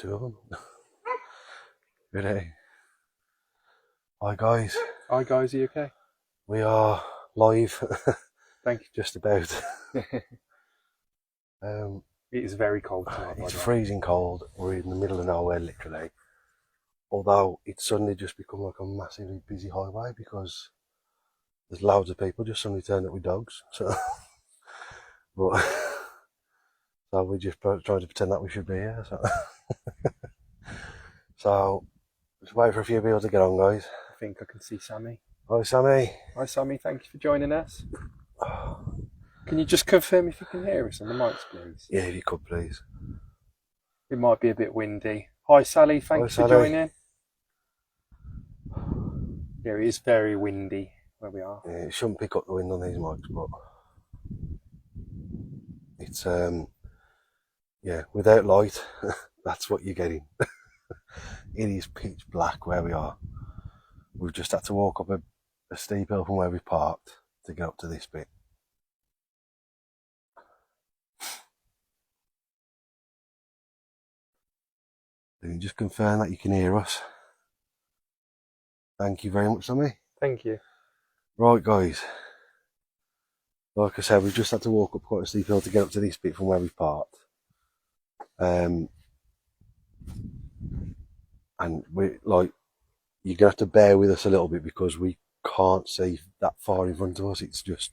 two of them. Really? Hi guys. Hi guys, are you okay? We are live. Thank you. Just about. It is very cold tonight. It's freezing cold. We're in the middle of nowhere, literally. Although it's suddenly just become like a massively busy highway because there's loads of people just suddenly turned up with dogs. So, but so we're just trying to pretend that we should be here. So just wait for a few people to get on, guys. I think I can see Sammy. Hi, Sammy. Hi Sammy, thank you for joining us. Can you just confirm if you can hear us on the mics, please? Yeah, if you could, please. It might be a bit windy. Hi Sally, thank you for joining. Yeah, it is very windy where we are. Yeah, it shouldn't pick up the wind on these mics, but it's yeah, without light, that's what you're getting. It is pitch black where we are. We've just had to walk up a steep hill from where we parked to get up to this bit. Can you just confirm that you can hear us? Thank you very much, Sammy. Thank you. Right, guys. Like I said, we've just had to walk up quite a steep hill to get up to this bit from where we parked. And we you're gonna have to bear with us a little bit because we can't see that far in front of us. It's just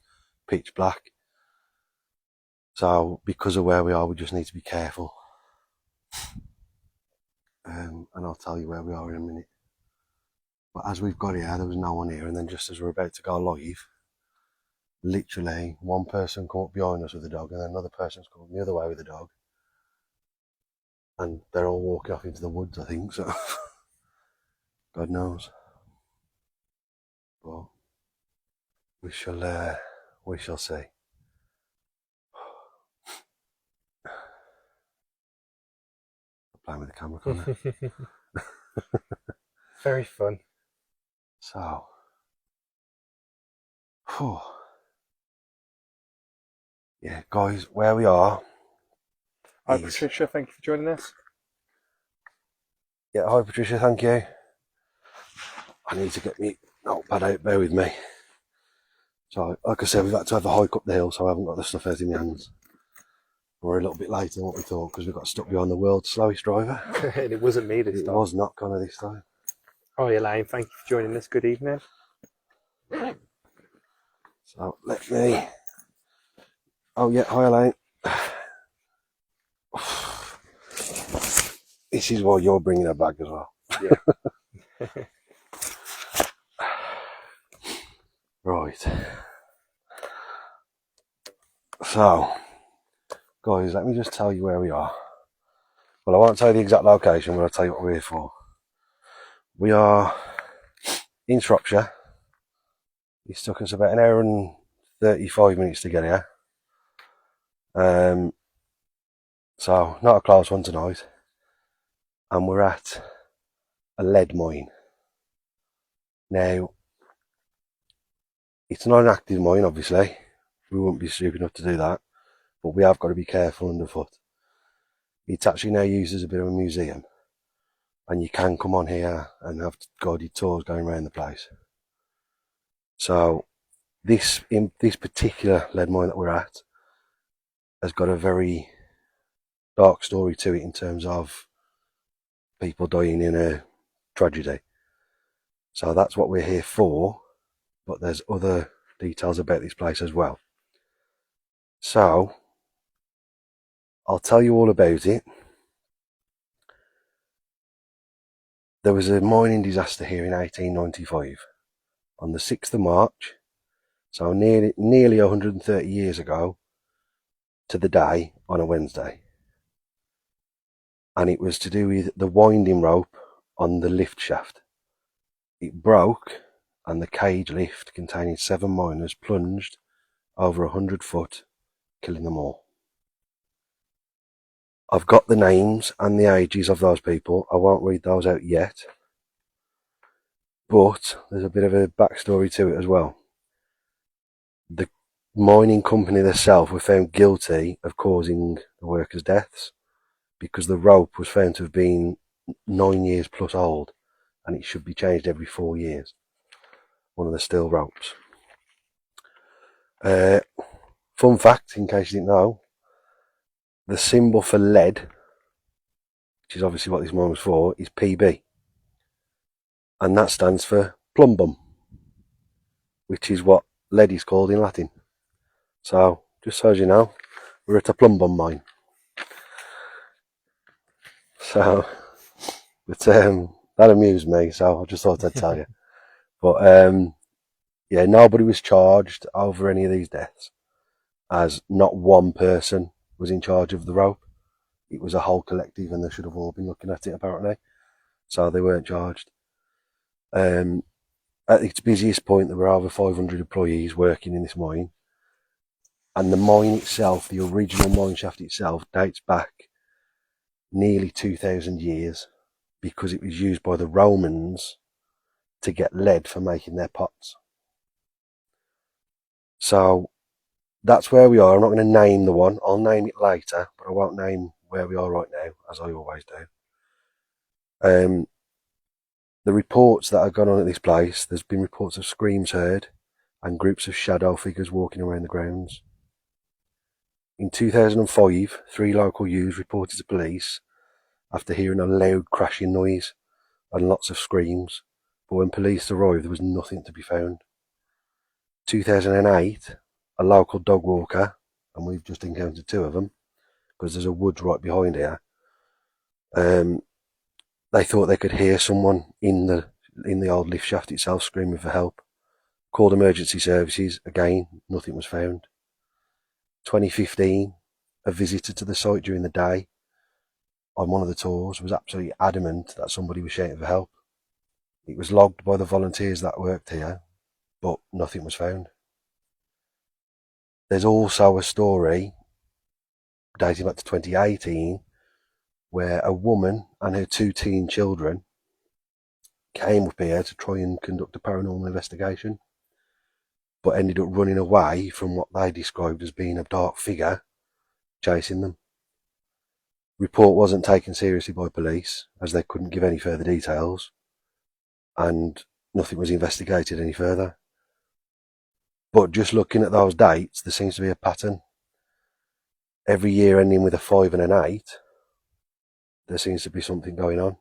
pitch black. So because of where we are, we just need to be careful. And I'll tell you where we are in a minute. But as we've got here, there was no one here, and then just as we're about to go live, literally one person come up behind us with a dog, and then another person's come the other way with a dog, and they're all walking off into the woods, I think. So God knows. But we shall see. Playing with the camera, can't I? Very fun. So, yeah, guys, where we are. Hi Patricia, thank you for joining us. Yeah, hi Patricia, thank you. I need to get me notepad out, bear with me. So, like I said, we've had to have a hike up the hill, so I haven't got the stuff out in my hands. We're a little bit later than what we thought because we got stuck behind the world's slowest driver. And it wasn't me this time. It was not Connor this time. Hi Elaine, thank you for joining us. Good evening. So let me. Oh yeah, hi Elaine. This is why you're bringing a bag as well. Yeah. Right. So, guys, let me just tell you where we are. Well, I won't tell you the exact location, but I'll tell you what we're here for. We are in Shropshire. It's took us about an hour and 35 minutes to get here. So, not a close one tonight. And we're at a lead mine. Now, it's not an active mine, obviously. We wouldn't be stupid enough to do that. But we have got to be careful underfoot. It's actually now used as a bit of a museum. And you can come on here and have guided tours going around the place. So, this particular lead mine that we're at has got a very dark story to it in terms of people dying in a tragedy. So that's what we're here for, but there's other details about this place as well. So I'll tell you all about it. There was a mining disaster here in 1895 on the 6th of March, so nearly 130 years ago to the day on a Wednesday. And it was to do with the winding rope on the lift shaft. It broke and the cage lift containing 7 miners plunged over 100 foot, killing them all. I've got the names and the ages of those people. I won't read those out yet. But there's a bit of a backstory to it as well. The mining company themselves were found guilty of causing the workers' deaths. because the rope was found to have been 9 years plus old, and it should be changed every 4 years. One of the steel ropes. Fun fact, in case you didn't know, the symbol for lead, which is obviously what this mine was for, is PB. And that stands for plumbum, which is what lead is called in Latin. So, just so you know, we're at a plumbum mine. So, but that amused me, so I just thought I'd tell you. But yeah, nobody was charged over any of these deaths, as not one person was in charge of the rope. It was a whole collective, and they should have all been looking at it apparently. So they weren't charged. At its busiest point, there were over 500 employees working in this mine, and the mine itself, the original mine shaft itself, dates back nearly 2,000 years, because it was used by the Romans to get lead for making their pots. So that's where we are. I'm not going to name the one. I'll name it later, but I won't name where we are right now, as I always do. The reports that have gone on at this place, there's been reports of screams heard and groups of shadow figures walking around the grounds. In 2005, 3 local youths reported to police after hearing a loud crashing noise and lots of screams, but when police arrived, there was nothing to be found. 2008, a local dog walker, and we've just encountered 2 of them, because there's a woods right behind here, they thought they could hear someone in the old lift shaft itself screaming for help. Called emergency services, again, nothing was found. 2015, a visitor to the site during the day on one of the tours was absolutely adamant that somebody was shouting for help. It was logged by the volunteers that worked here, but nothing was found. There's also a story dating back to 2018 where a woman and her 2 teen children came up here to try and conduct a paranormal investigation, but ended up running away from what they described as being a dark figure chasing them. Report wasn't taken seriously by police, as they couldn't give any further details, and nothing was investigated any further. But just looking at those dates, there seems to be a pattern. Every year ending with a 5 and an 8, there seems to be something going on.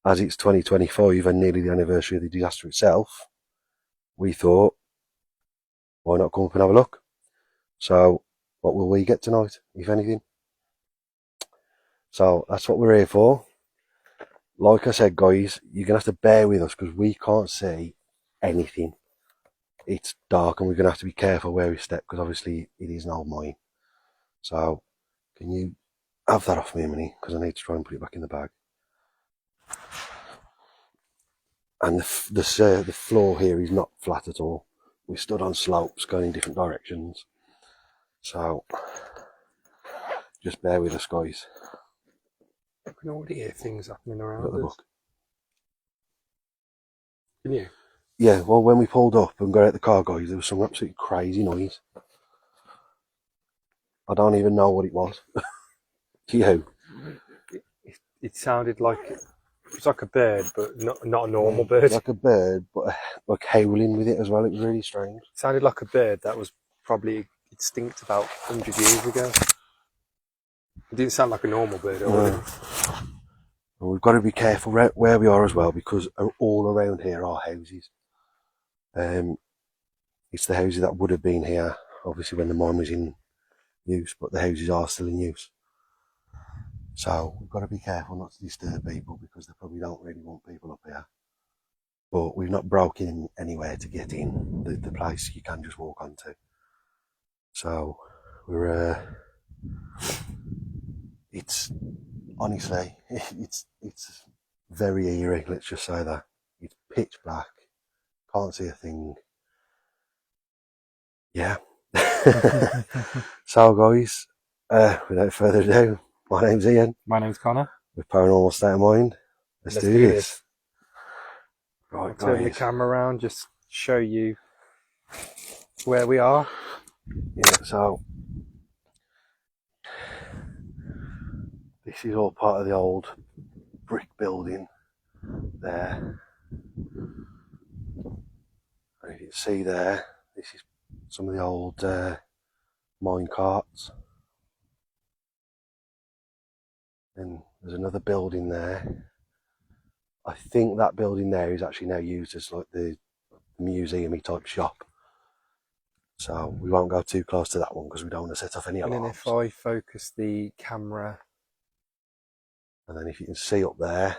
As it's 2025 and nearly the anniversary of the disaster itself, we thought, why not come up and have a look? So, what will we get tonight, if anything? So, that's what we're here for. Like I said, guys, you're going to have to bear with us because we can't see anything. It's dark and we're going to have to be careful where we step because obviously it is an old mine. So, can you have that off me a minute, because I need to try and put it back in the bag. And the floor here is not flat at all. We stood on slopes going in different directions. So, just bear with us, guys. I can already hear things happening around Got the us. book. Can you? Yeah, well, when we pulled up and got out the car, guys, there was some absolutely crazy noise. I don't even know what it was. To you? It sounded like it was like a bird, but not a normal bird. Like a bird, but like howling with it as well. It was really strange. It sounded like a bird that was probably extinct about 100 years ago. It didn't sound like a normal bird. And we've got to be careful where we are as well, because all around here are houses. It's the houses that would have been here, obviously, when the mine was in use, but the houses are still in use. So we've got to be careful not to disturb people, because they probably don't really want people up here. But we've not broken in anywhere to get in. The place you can just walk onto. So we're it's honestly it's very eerie. Let's just say that it's pitch black. Can't see a thing. Yeah. So guys, without further ado, my name's Ian. My name's Connor. With Paranormal State of Mind. Let's do this. Right, I'll turn the camera around, just show you where we are. Yeah, so This is all part of the old brick building there. And if you can see there, this is some of the old mine carts. And there's another building there. I think that building there is actually now used as like the museum-y type shop. So we won't go too close to that one because we don't want to set off any And then alarms. if I focus the camera, And then if you can see up there,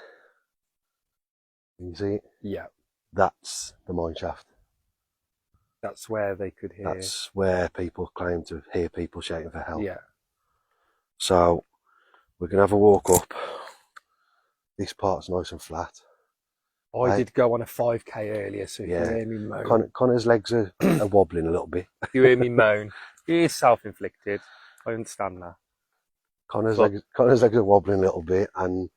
can you see it? yeah, That's the mine shaft. that's where they could hear. That's where people claim to hear people shouting for help. Yeah. So we're going to have a walk up. This part's nice and flat. I did go on a 5k earlier, so if you hear me moan, Connor's legs are wobbling a little bit. if you hear me moan, it is self-inflicted. I understand that. Connor's legs are wobbling a little bit, and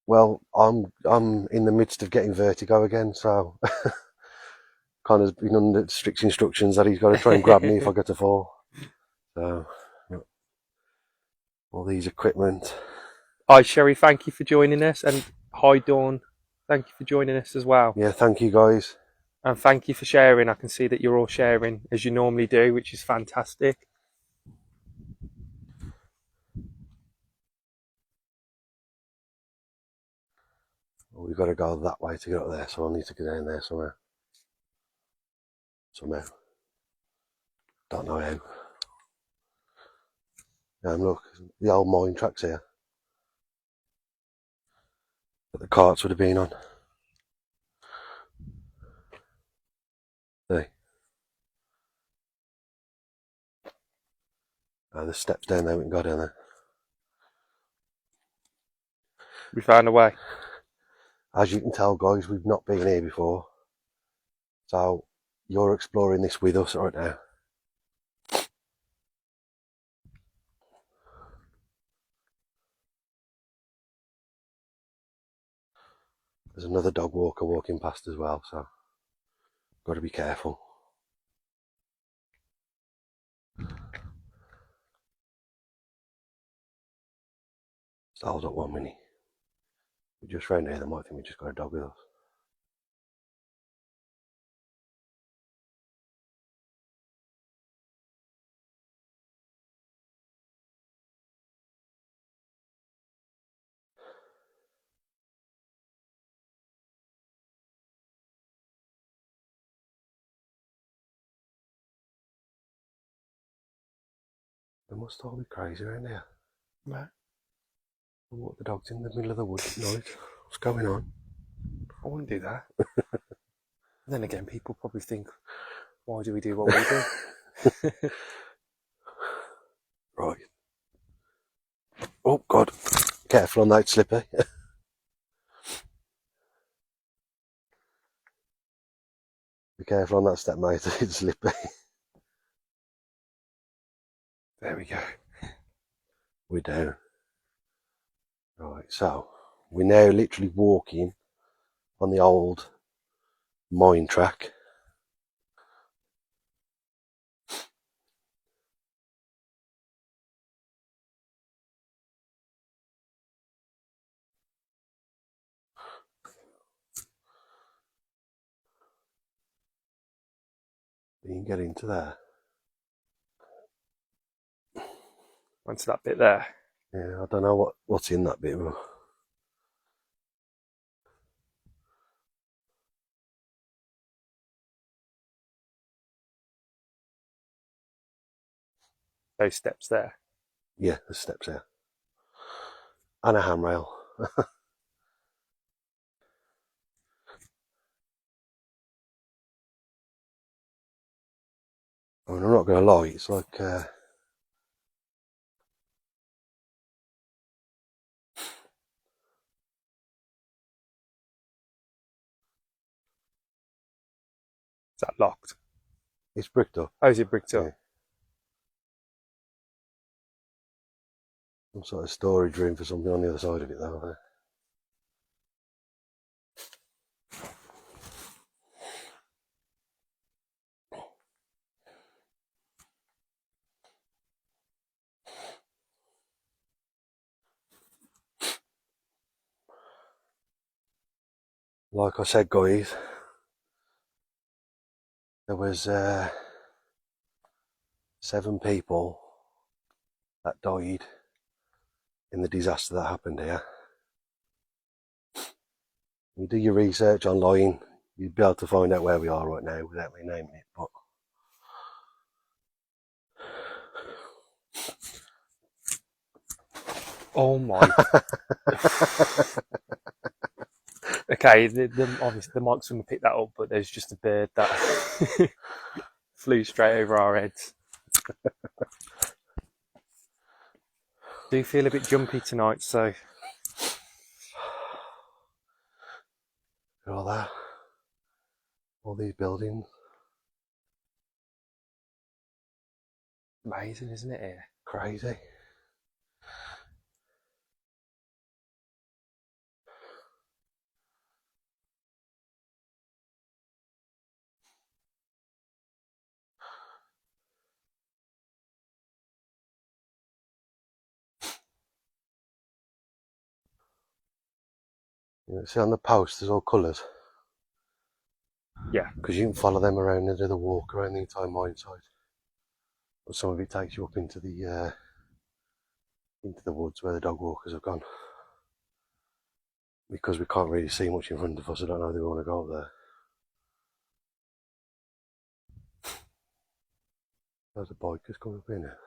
well, I'm in the midst of getting vertigo again, so Connor's been under strict instructions that he's got to try and grab me if I get to fall. So all these equipment. Hi Sherry, thank you for joining us, and hi Dawn, thank you for joining us as well. Yeah, thank you guys. And thank you for sharing. I can see that you're all sharing as you normally do, which is fantastic. We've got to go that way to get up there, so I'll need to get down there somehow. Don't know how. Look, the old mine tracks here that the carts would have been on. See? And there's steps down there, we can go down there. We found a way. As you can tell, guys, we've not been here before. So you're exploring this with us right now. There's another dog walker walking past as well, so got to be careful. Just hold up 1 minute. We just round here, they might think we just got a dog with us. They must all be crazy around here. Right. What, the dog's in the middle of the woods at night? What's going on? I wouldn't do that. Then again, people probably think, why do we do what we do? Right. Oh, God. Careful on that slipper. Be careful on that step, mate. It's slippy. There we go. We're down. Right, so we're now literally walking on the old mine track. You can get into there. Onto that bit there. Yeah, I don't know what's in that bit. Those steps there. Yeah, there's steps there. And a handrail. I mean, I'm not going to lie, it's like... Is that locked? it's bricked up. Oh, is it bricked up? Yeah. Some sort of storage room for something on the other side of it, though. like I said, guys, there was 7 people that died in the disaster that happened here. You do your research online, you'd be able to find out where we are right now without me naming it, but Oh my. Okay, obviously the mics wouldn't pick that up, but there's just a bird that flew straight over our heads. Do feel a bit jumpy tonight, so all that, all these buildings, amazing, isn't it here? crazy. You know, see on the post there's all colours. Yeah. Because you can follow them around and do the walk around the entire mine site. But some of it takes you up into the woods where the dog walkers have gone. Because we can't really see much in front of us, I don't know if we want to go up there. There's a bikers coming up in here.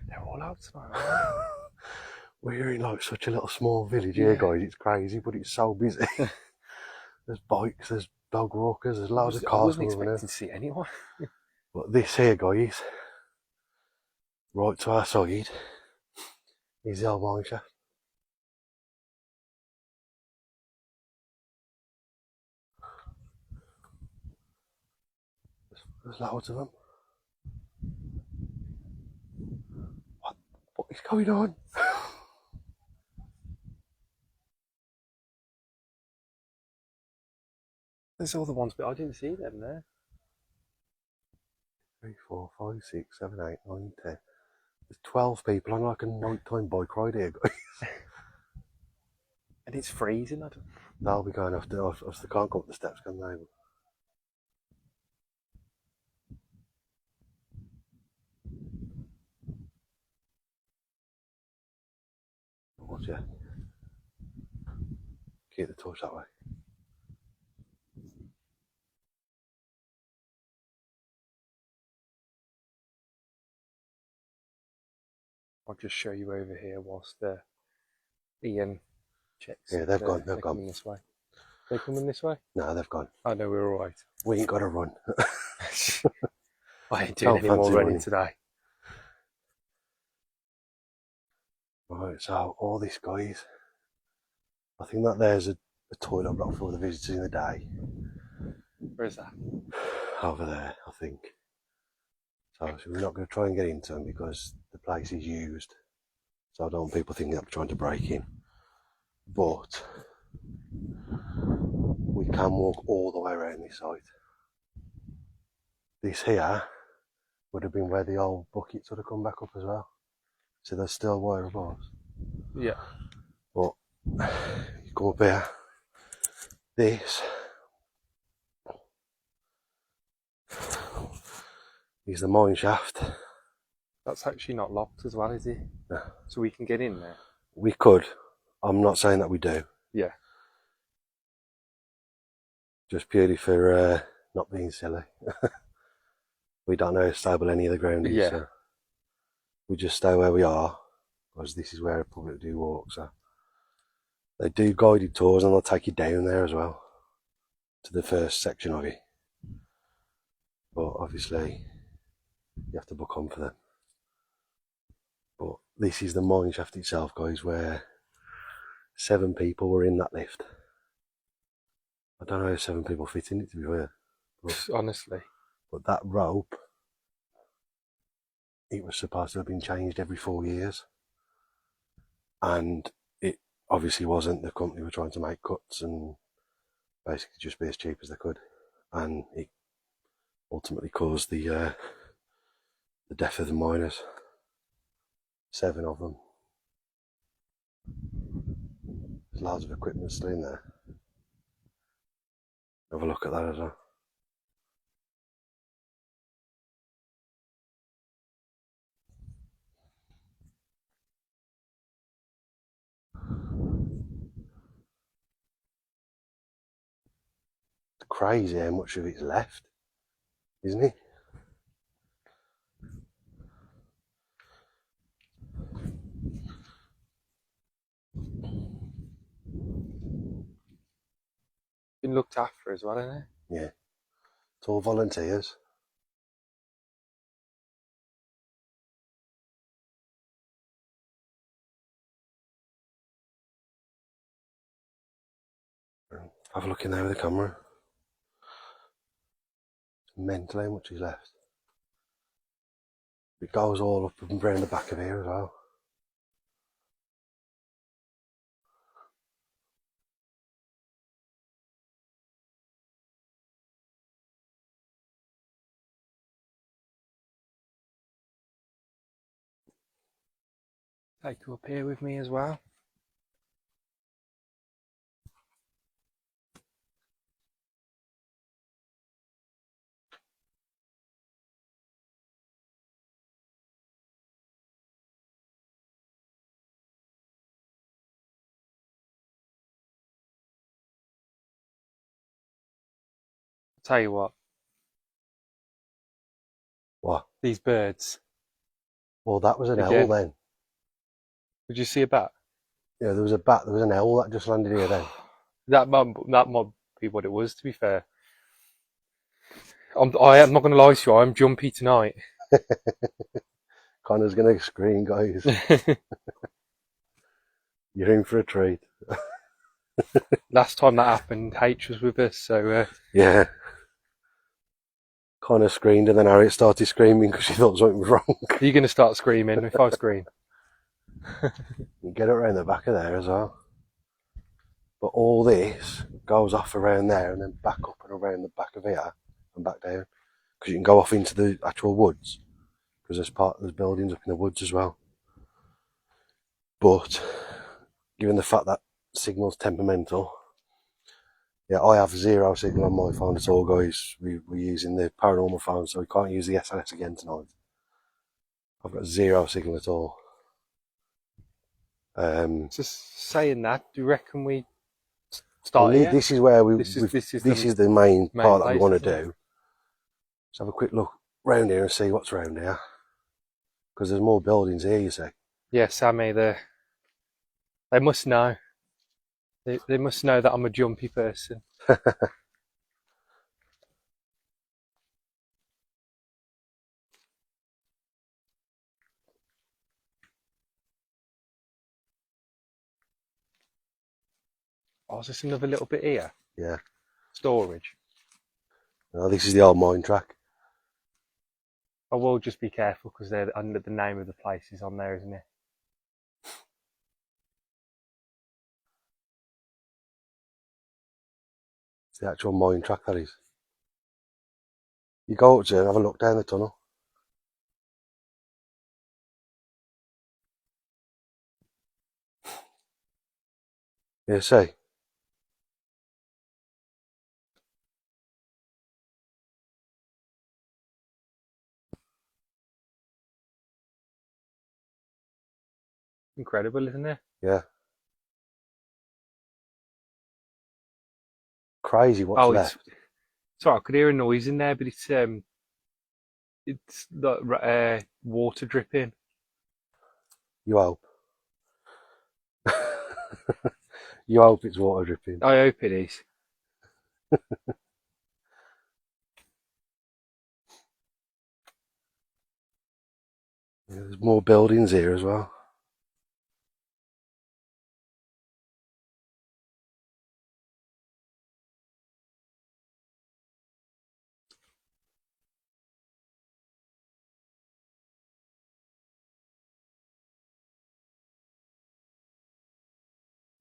They're all out tonight, aren't We're in like such a little small village here, guys. It's crazy, but it's so busy. There's bikes, there's dog walkers, there's loads of I cars wasn't coming in. expecting to see anyone. But this here, guys, right to our side, is the old mine shaft. There's loads of them. What is going on? There's all the ones, but I didn't see them there. 3, 4, 5, 6, 7, 8, 9, 10. There's 12 people on like a nighttime bike ride here, guys. And it's freezing. They'll be going after us. They can't go up the steps, can they? Watch it. Keep the torch that way. I'll just show you over here whilst Ian checks. Yeah, they've gone. They've gone. Coming this way. They coming this way? No, they've gone. I know we're all right. We ain't got to run. I ain't doing any more running today. Right, so all this, guys. I think that there's a toilet block for the visitors in the day. Where is that? Over there, I think. So we're not going to try and get into them because the place is used. So I don't want people thinking that we're trying to break in. But we can walk all the way around this site. This here would have been where the old buckets would have come back up as well. So there's still wire above. Yeah. But you go up here. This is the mine shaft. That's actually not locked as well, is it? No. So we can get in there? We could. I'm not saying that we do. Yeah. Just purely for not being silly. We don't know how stable any of the ground is. Yeah. So we just stay where we are because this is where public do walk. So they do guided tours and they'll take you down there as well to the first section of it. But obviously you have to book on for them. But this is the mine shaft itself, guys, where 7 people were in that lift. I don't know how 7 people fit in it, to be fair. But, honestly. But that rope, it was supposed to have been changed every 4 years. And it obviously wasn't. The company were trying to make cuts and basically just be as cheap as they could. And it ultimately caused the death of the miners. 7 of them. There's loads of equipment still in there. Have a look at that as well. It's crazy how much of it's left, isn't it? Been looked after as well, isn't it? Yeah. It's all volunteers. Have a look in there with the camera. It's mental how much is left. It goes all up and around the back of here as well. Take you up here with me as well. Tell you what, What? these birds. Well, that was an owl Again. then. Did you see a bat? Yeah, there was a bat, there was an owl that just landed here then. That might be what it was, to be fair. I am not going to lie to you, I'm jumpy tonight. Connor's going to scream, guys. You're in for a treat. Last time that happened, H was with us, so Yeah. Connor screamed and then Harriet started screaming because she thought something was wrong. you're going to start screaming if I scream. You get it around the back of there as well. But all this goes off around there and then back up and around the back of here and back down. Because you can go off into the actual woods. Because there's buildings up in the woods as well. But given the fact that signal's temperamental, yeah, I have zero signal on my phone at all, guys. We're using the Paranormal phone, so we can't use the SLS again tonight. I've got zero signal at all. Just saying that, do you reckon we start here? This is where this is the main part that we want to do. Let's have a quick look round here and see what's round here. Because there's more buildings here, you see. Yeah, Sammy, they must know. They must know that I'm a jumpy person. Oh, is this another little bit here? Yeah. Storage. No, this is the old mine track. I will just be careful because they're under the name of the place is on there, isn't it? It's the actual mine track, that is. You go up to and have a look down the tunnel. Yeah, see. Incredible, isn't it? Yeah. Crazy what's left. Sorry, I could hear a noise in there, but it's like water dripping. You hope. You hope it's water dripping. I hope it is. Yeah, there's more buildings here as well.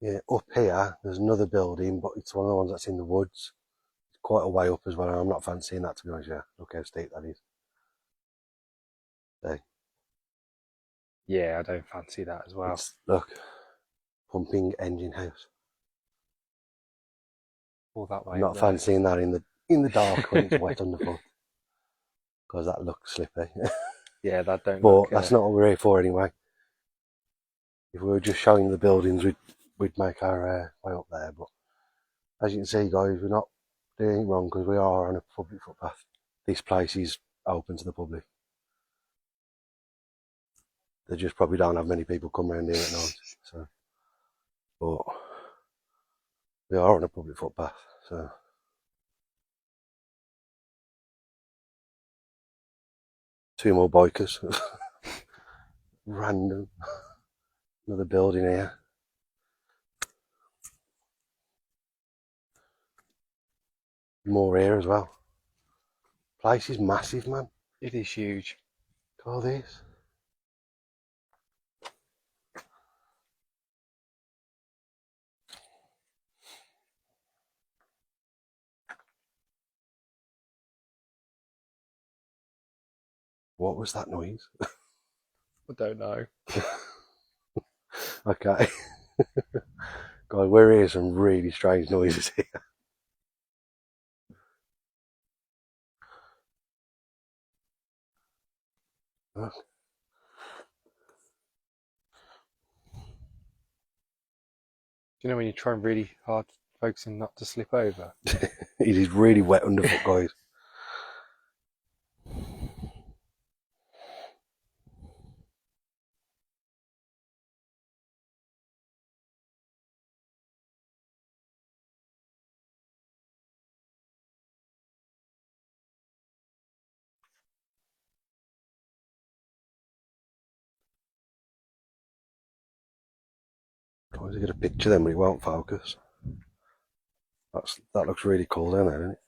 Yeah, up here, there's another building, but it's one of the ones that's in the woods. It's quite a way up as well, and I'm not fancying that, to be honest. Yeah, look how steep that is. There. Yeah, I don't fancy that as well. Look, pumping engine house. all that way. I'm not fancying that in the dark when it's wet underfoot, because that looks slippy. Yeah, that don't But look. that's not what we're here for anyway. If we were just showing the buildings, we'd make our way up there. But as you can see, guys, we're not doing it wrong because we are on a public footpath. This place is open to the public. They just probably don't have many people come around here at night. So, but we are on a public footpath. So, two more bikers. Random. Another building here. More here as well. Place is massive, man. It is huge. Look at all this. What was that noise? I don't know. Okay. God, we're hearing some really strange noises here. Look. Do you know when you're trying really hard focusing not to slip over? It is really wet underfoot, guys. Trying to get a picture then, but it won't focus. That looks really cool down there, doesn't it?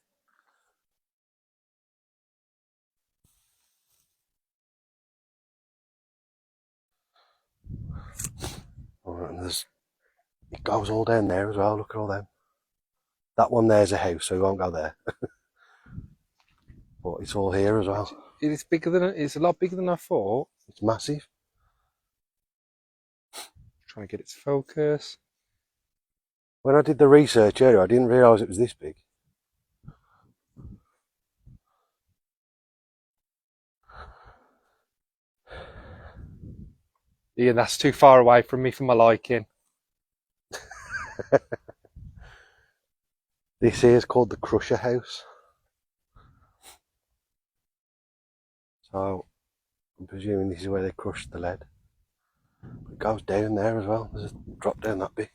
Alright, and it goes all down there as well. Look at all them. That one there's a house, so we won't go there. But it's all here as well. It's bigger than it's a lot bigger than I thought. It's massive. Trying to get it to focus. When I did the research earlier, I didn't realise it was this big. Yeah, that's too far away from me for my liking. This here is called the Crusher House. So I'm presuming this is where they crushed the lead. But it goes down there as well. There's a drop down that bit.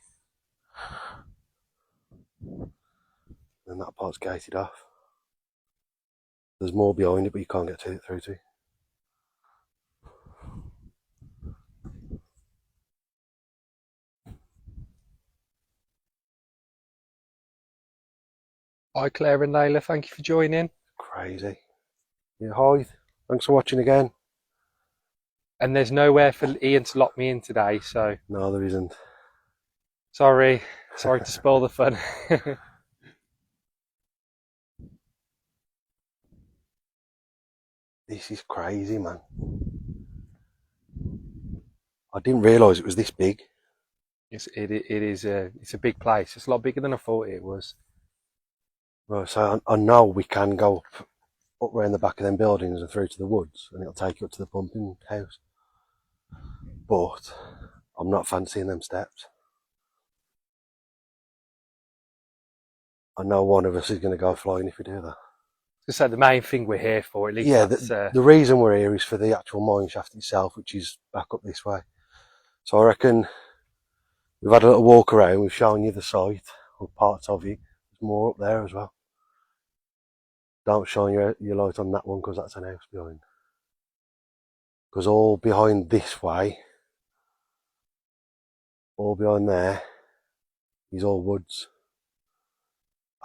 And that part's gated off. There's more behind it, but you can't get through to it. Hi Claire and Layla, thank you for joining. Crazy. Yeah, hi. Thanks for watching again. And there's nowhere for Ian to lock me in today, so No, there isn't. sorry to spoil the fun. This is crazy, man. I didn't realise it was this big. It's a big place. It's a lot bigger than I thought it was. Right, so I know we can go up around the back of them buildings and through to the woods, and it'll take you up to the pumping house. But I'm not fancying them steps. I know one of us is going to go flying if we do that. So the main thing we're here for, at least. Yeah, that's, the reason we're here is for the actual mine shaft itself, which is back up this way. So I reckon we've had a little walk around, we've shown you the site, or parts of it. There's more up there as well. Don't shine your light on that one because that's an house behind. Because all behind this way, all behind there, is all woods.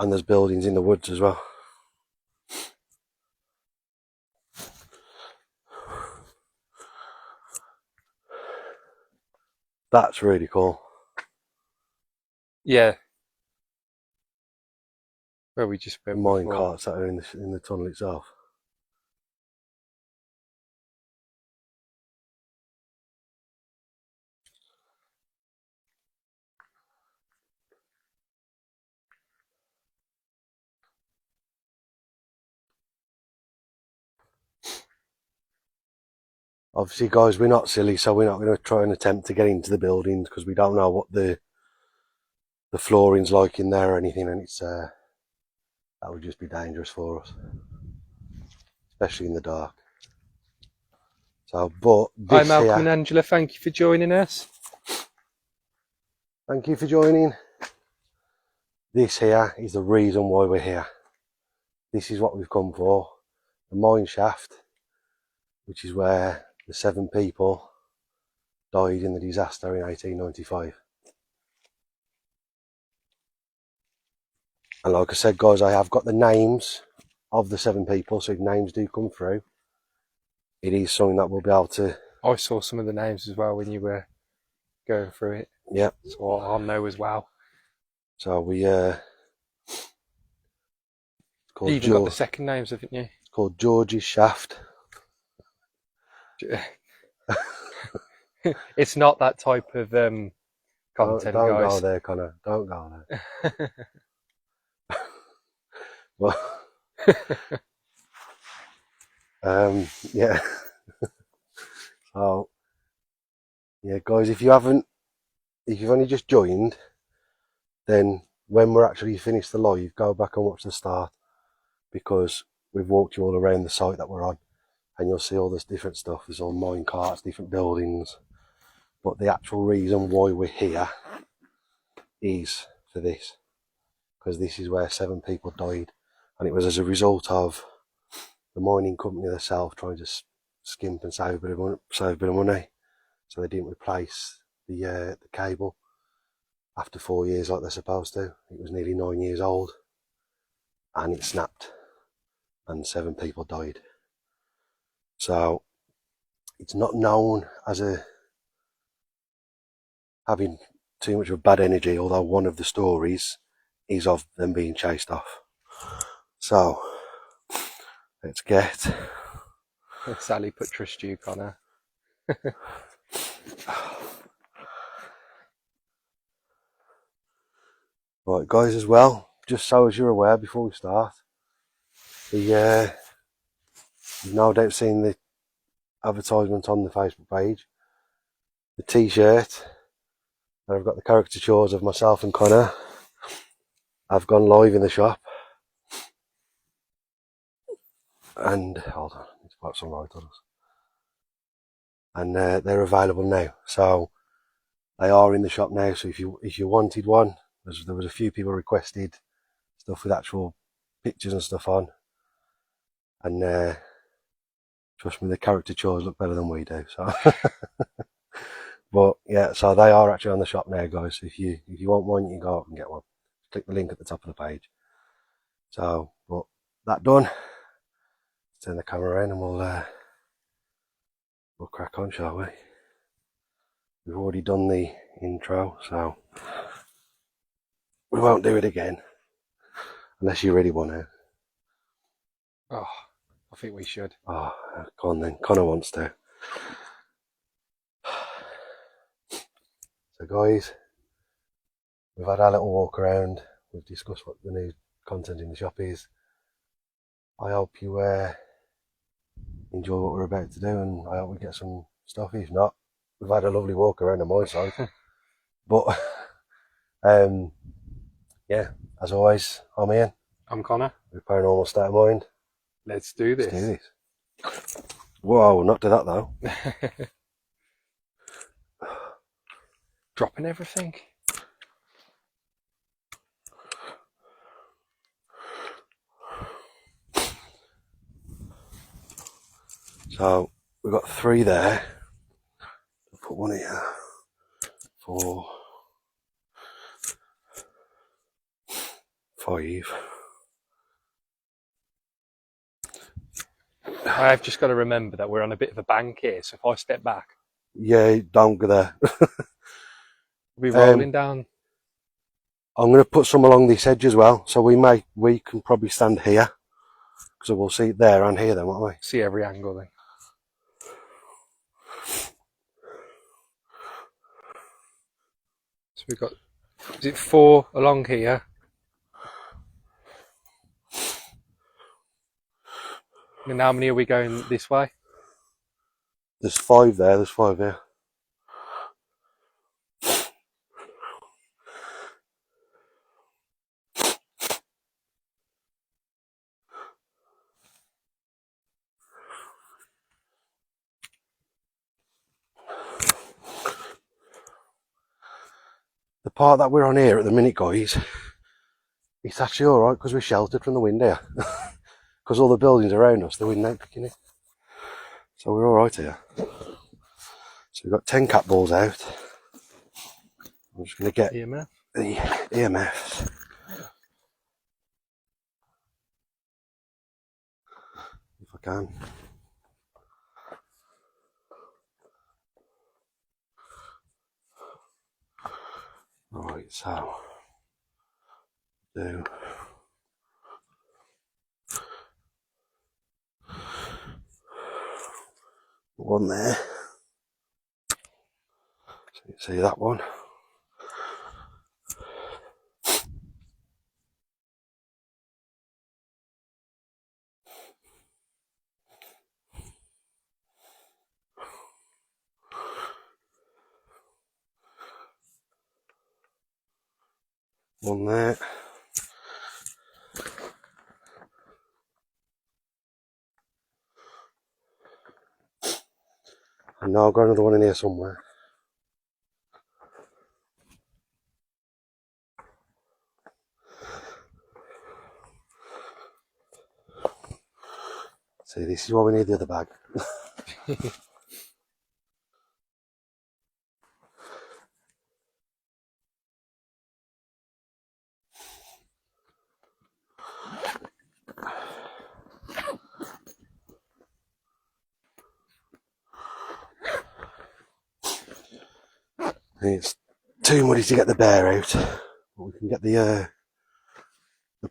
And there's buildings in the woods as well. That's really cool. yeah. Where we just The went mine before. carts that are in the tunnel itself. Obviously, guys, we're not silly, so we're not going to try and attempt to get into the buildings because we don't know what the flooring's like in there or anything, and it's that would just be dangerous for us, especially in the dark. So, but Hi, this Malcolm and here, Angela. Thank you for joining us. thank you for joining. This here is the reason why we're here. This is what we've come for. The mine shaft, which is where the 7 people died in the disaster in 1895. And like I said, guys, I have got the names of the 7 people, so if names do come through, it is something that we'll be able to... I saw some of the names as well when you were going through it. Yeah. So I'll know as well. So we... You even got the second names, haven't you? It's called George's Shaft. It's not that type of content, don't guys. go there, Connor. Don't go there. Well, yeah. So, yeah, guys, if you've only just joined, then when we're actually finished the live, go back and watch the start, because we've walked you all around the site that we're on, and you'll see all this different stuff. There's all mine carts, different buildings, but the actual reason why we're here is for this, because this is where 7 people died, and it was as a result of the mining company themselves trying to skimp and save a bit of money, so they didn't replace the cable after 4 years like they're supposed to. It was nearly 9 years old, and it snapped, and 7 people died. So it's not known as having too much of bad energy, although one of the stories is of them being chased off. So let's get... Sally put trust you, Connor. Right, guys, as well, just so as you're aware, before we start, you've no doubt seen the advertisement on the Facebook page. The t-shirt, and I've got the caricatures of myself and Connor. I've gone live in the shop, and hold on, let's put some light on us. And they're available now, so they are in the shop now. So if you wanted one, there was a few people requested stuff with actual pictures and stuff on, and trust me, the caricatures look better than we do. So, but yeah, so they are actually on the shop now, guys. So if you want one, you can go up and get one. Click the link at the top of the page. So, but that done, let's turn the camera around and we'll crack on, shall we? We've already done the intro, so we won't do it again unless you really want to. Oh, I think we should. Oh, go on then. Connor wants to. So, guys, we've had our little walk around. We've discussed what the new content in the shop is. I hope you enjoy what we're about to do, and I hope we get some stuff. If not, we've had a lovely walk around the mine site. But yeah, as always, I'm Ian. I'm Connor. With Paranormal State of Mind. Let's do this. Let's do this. Whoa, not do that though. Dropping everything. So we've got 3 there. I'll put 1 here. 4, 5. I've just got to remember that we're on a bit of a bank here, so if I step back, Yeah, don't go there. we'll be rolling down. I'm going to put some along this edge as well, so we can probably stand here, because we'll see it there and here then, won't we? See every angle then. So we've got, is it 4 along here? And how many are we going this way? There's 5 there, there's 5 here. The part that we're on here at the minute, guys, it's actually alright because we're sheltered from the wind here. Because all the buildings around us, the wind ain't picking it. So we're alright here. So we've got 10 cat balls out. I'm just going to get EMF. the EMFs. If I can. Right, so do one there. So you see that one. One there. And now I've got another one in here somewhere. See, this is why we need the other bag. It's too muddy to get the bear out, but we can get the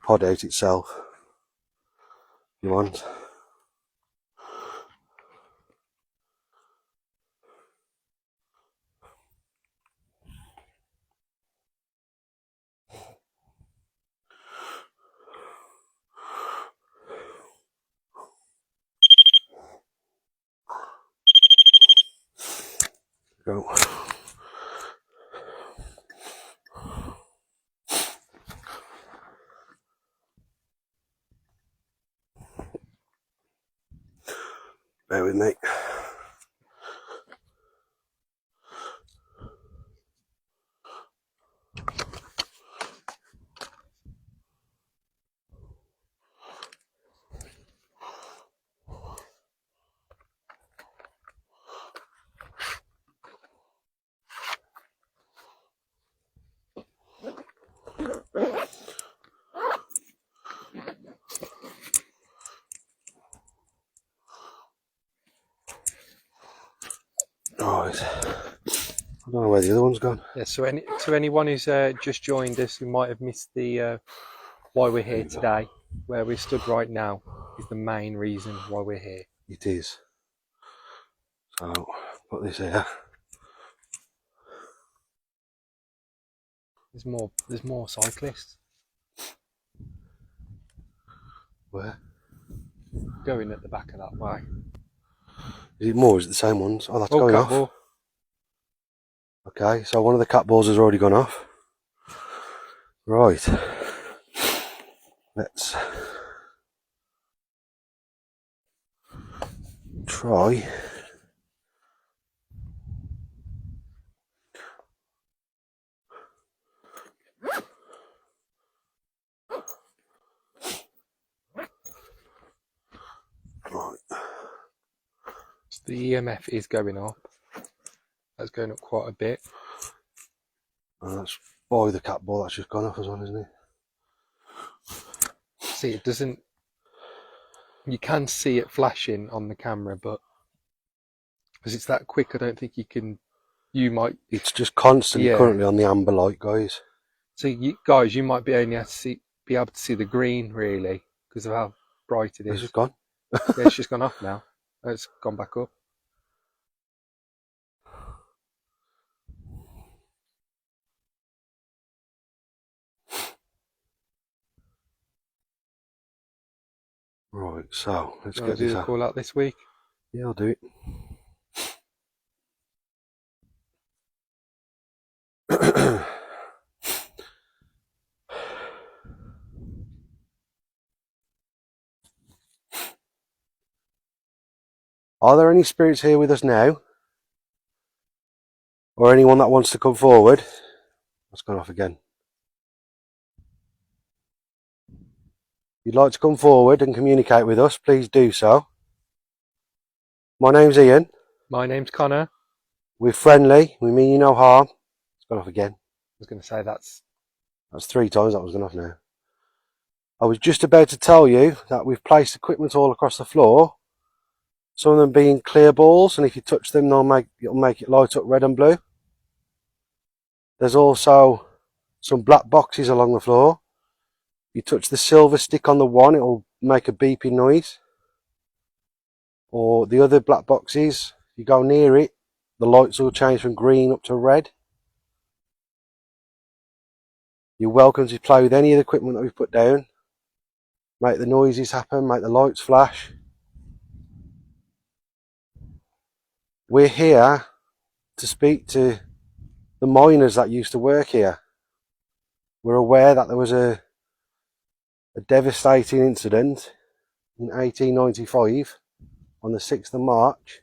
pod out itself if you want. Go. Bear with me. Right. I don't know where the other one's gone. Yeah. So anyone who's just joined us who might have missed the why we're here today, where we stood right now, is the main reason why we're here. It is. So put this here. There's more cyclists Where? going at the back of that way. Is it more? Is it the same ones? Oh, that's Oh, going cat off. ball. Okay, so one of the cat balls has already gone off. Right. Let's try. Right. So the EMF is going up. That's going up quite a bit. And that's by the cat ball that's just gone off as well, isn't it? See, it doesn't. You can see it flashing on the camera, but because it's that quick, I don't think you can. You might. It's just constantly Yeah. currently on the amber light, guys. So you might be only be able to see the green really because of how bright it It's is. just gone. Yeah, it's just gone off now. It's gone back up. Right, so let's Do you get want to do this the out. call out this week? Yeah, I'll do it. Are there any spirits here with us now? Or anyone that wants to come forward? That's gone off again. If you'd like to come forward and communicate with us, please do so. My name's Ian. My name's Connor. We're friendly. We mean you no harm. It's gone off again. I was going to say that's 3 times that was gone off now. I was just about to tell you that we've placed equipment all across the floor. Some of them being clear balls, and if you touch them, it'll make it light up red and blue. There's also some black boxes along the floor. If you touch the silver stick on the one, it'll make a beeping noise. Or the other black boxes, if you go near it, the lights will change from green up to red. You're welcome to play with any of the equipment that we've put down. Make the noises happen, make the lights flash. We're here to speak to the miners that used to work here. We're aware that there was a devastating incident in 1895 on the 6th of March,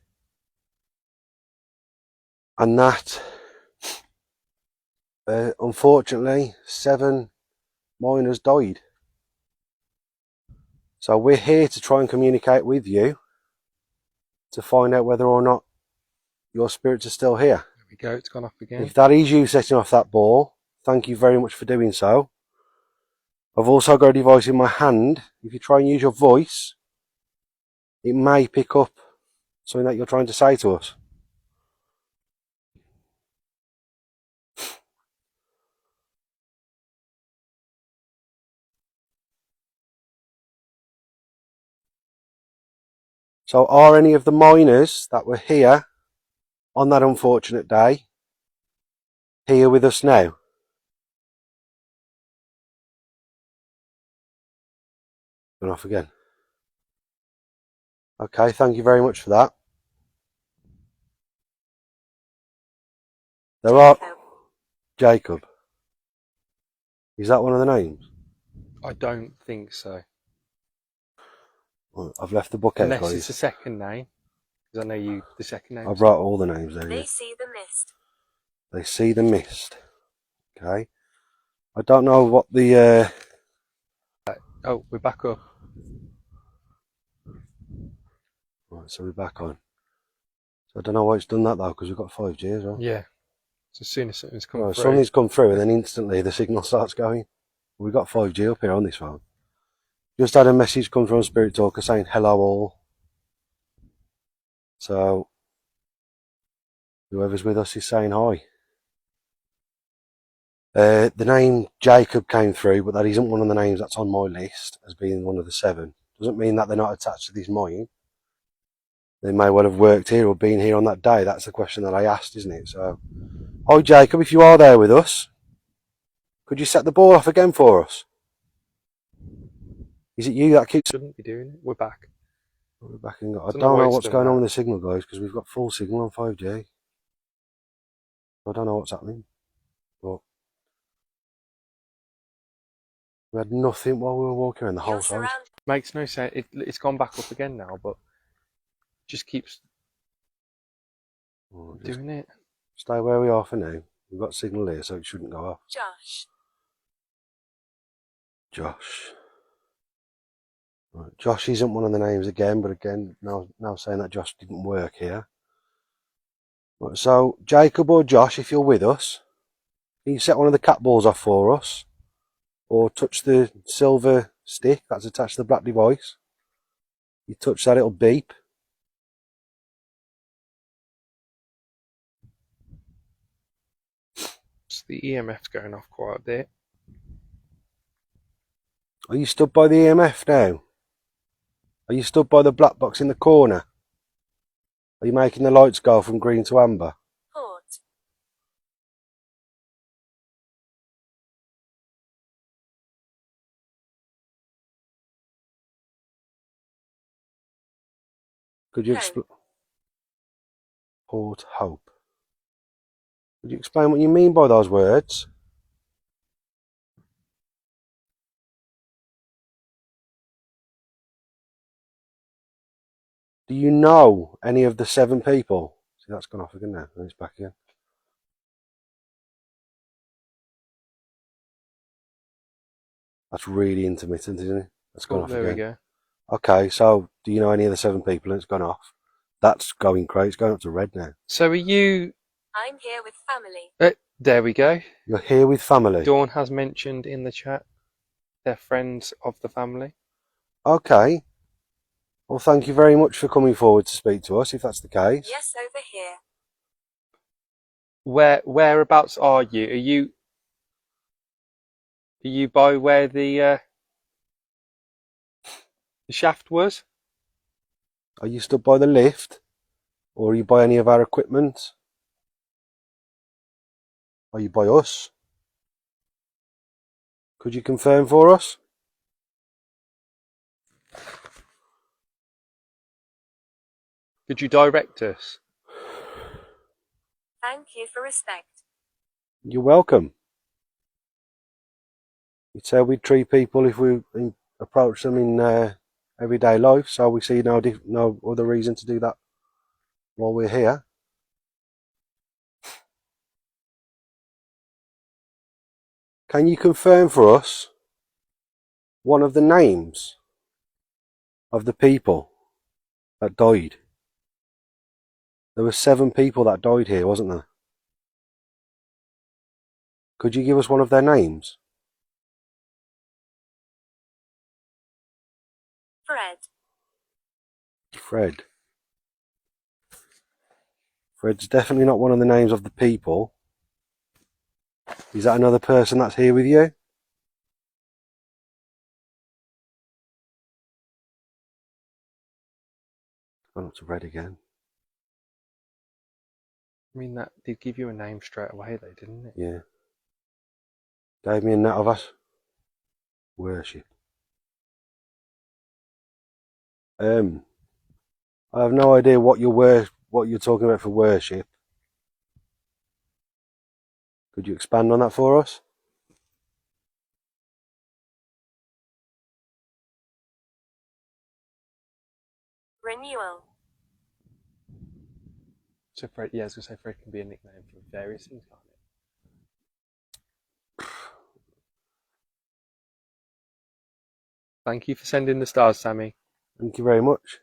and that unfortunately 7 miners died. So we're here to try and communicate with you to find out whether or not your spirits are still here. there we go. It's gone off again. If that is you setting off that ball, thank you very much for doing so. I've also got a device in my hand. If you try and use your voice, it may pick up something that you're trying to say to us. So are any of the miners that were here on that unfortunate day here with us now? Gone off again. Okay, thank you very much for that. There are... Jacob. Is that one of the names? I don't think so. Well, I've left the book out, Unless guys. it's the second name. Because I know you, the second name. I brought all the names there. They see the mist. They see the mist. Okay. I don't know what the... Oh, we're back up. Right, so we're back on. So I don't know why it's done that though, because we've got 5G as well. Yeah. So as soon as something's come Right, through. something's come through and then instantly the signal starts going. We've got 5G up here on this phone. Just had a message come from Spirit Talker saying hello all. So whoever's with us is saying hi. The name Jacob came through, but that isn't one of the names that's on my list as being one of the 7. Doesn't mean that they're not attached to this mine. They may well have worked here or been here on that day. That's the question that I asked, isn't it? So, hi Jacob, if you are there with us, could you set the ball off again for us? Is it you that keeps... Shouldn't be doing it. We're back. We're back in... I Don't don't know why know it's what's done going on that. with the signal, guys, because we've got full signal on 5G. I don't know what's happening. But we had nothing while we were walking around the whole You're side. surrounded. Makes no sense. It's gone back up again now, but just keeps Oh, just doing it. stay where we are for now. We've got signal here, so it shouldn't go off. Josh. Josh. Right. Josh isn't one of the names again, but again, now saying that Josh didn't work here. Right, so, Jacob or Josh, if you're with us, can you set one of the cat balls off for us? Or touch the silver stick that's attached to the black device. You touch that, it'll beep. So the EMF's going off quite a bit. Are you stood by the EMF now? Are you stood by the black box in the corner? Are you making the lights go from green to amber? Port. Could you explain? Port Hope. Could you explain what you mean by those words? Do you know any of the 7 people? See, that's gone off again now, and it's back again. That's really intermittent, isn't it? That's gone Oh, off there again. we go. Okay, so do you know any of the 7 people? And it's gone off. That's going crazy. It's going up to red now. So are you... I'm here with family. There we go. You're here with family. Dawn has mentioned in the chat they're friends of the family. Okay. Well, thank you very much for coming forward to speak to us, if that's the case. Yes, over here. Whereabouts are you? Are you by where the shaft was? Are you stood by the lift? Or are you by any of our equipment? Are you by us? Could you confirm for us? Could you direct us? Thank you for respect. You're welcome. It's how we treat people if we approach them in everyday life, so we see no other reason to do that while we're here. Can you confirm for us one of the names of the people that died? There were 7 people that died here, wasn't there? Could you give us one of their names? Fred. Fred. Fred's definitely not one of the names of the people. Is that another person that's here with you? Gone up to red again. I mean, that did give you a name straight away, though, didn't it? Yeah. Gave me a nut of us. Worship. I have no idea what you're talking about for worship. Could you expand on that for us? Renewal. So Fred, yeah, I was gonna say Fred can be a nickname for various things, can't it? Thank you for sending the stars, Sammy. Thank you very much.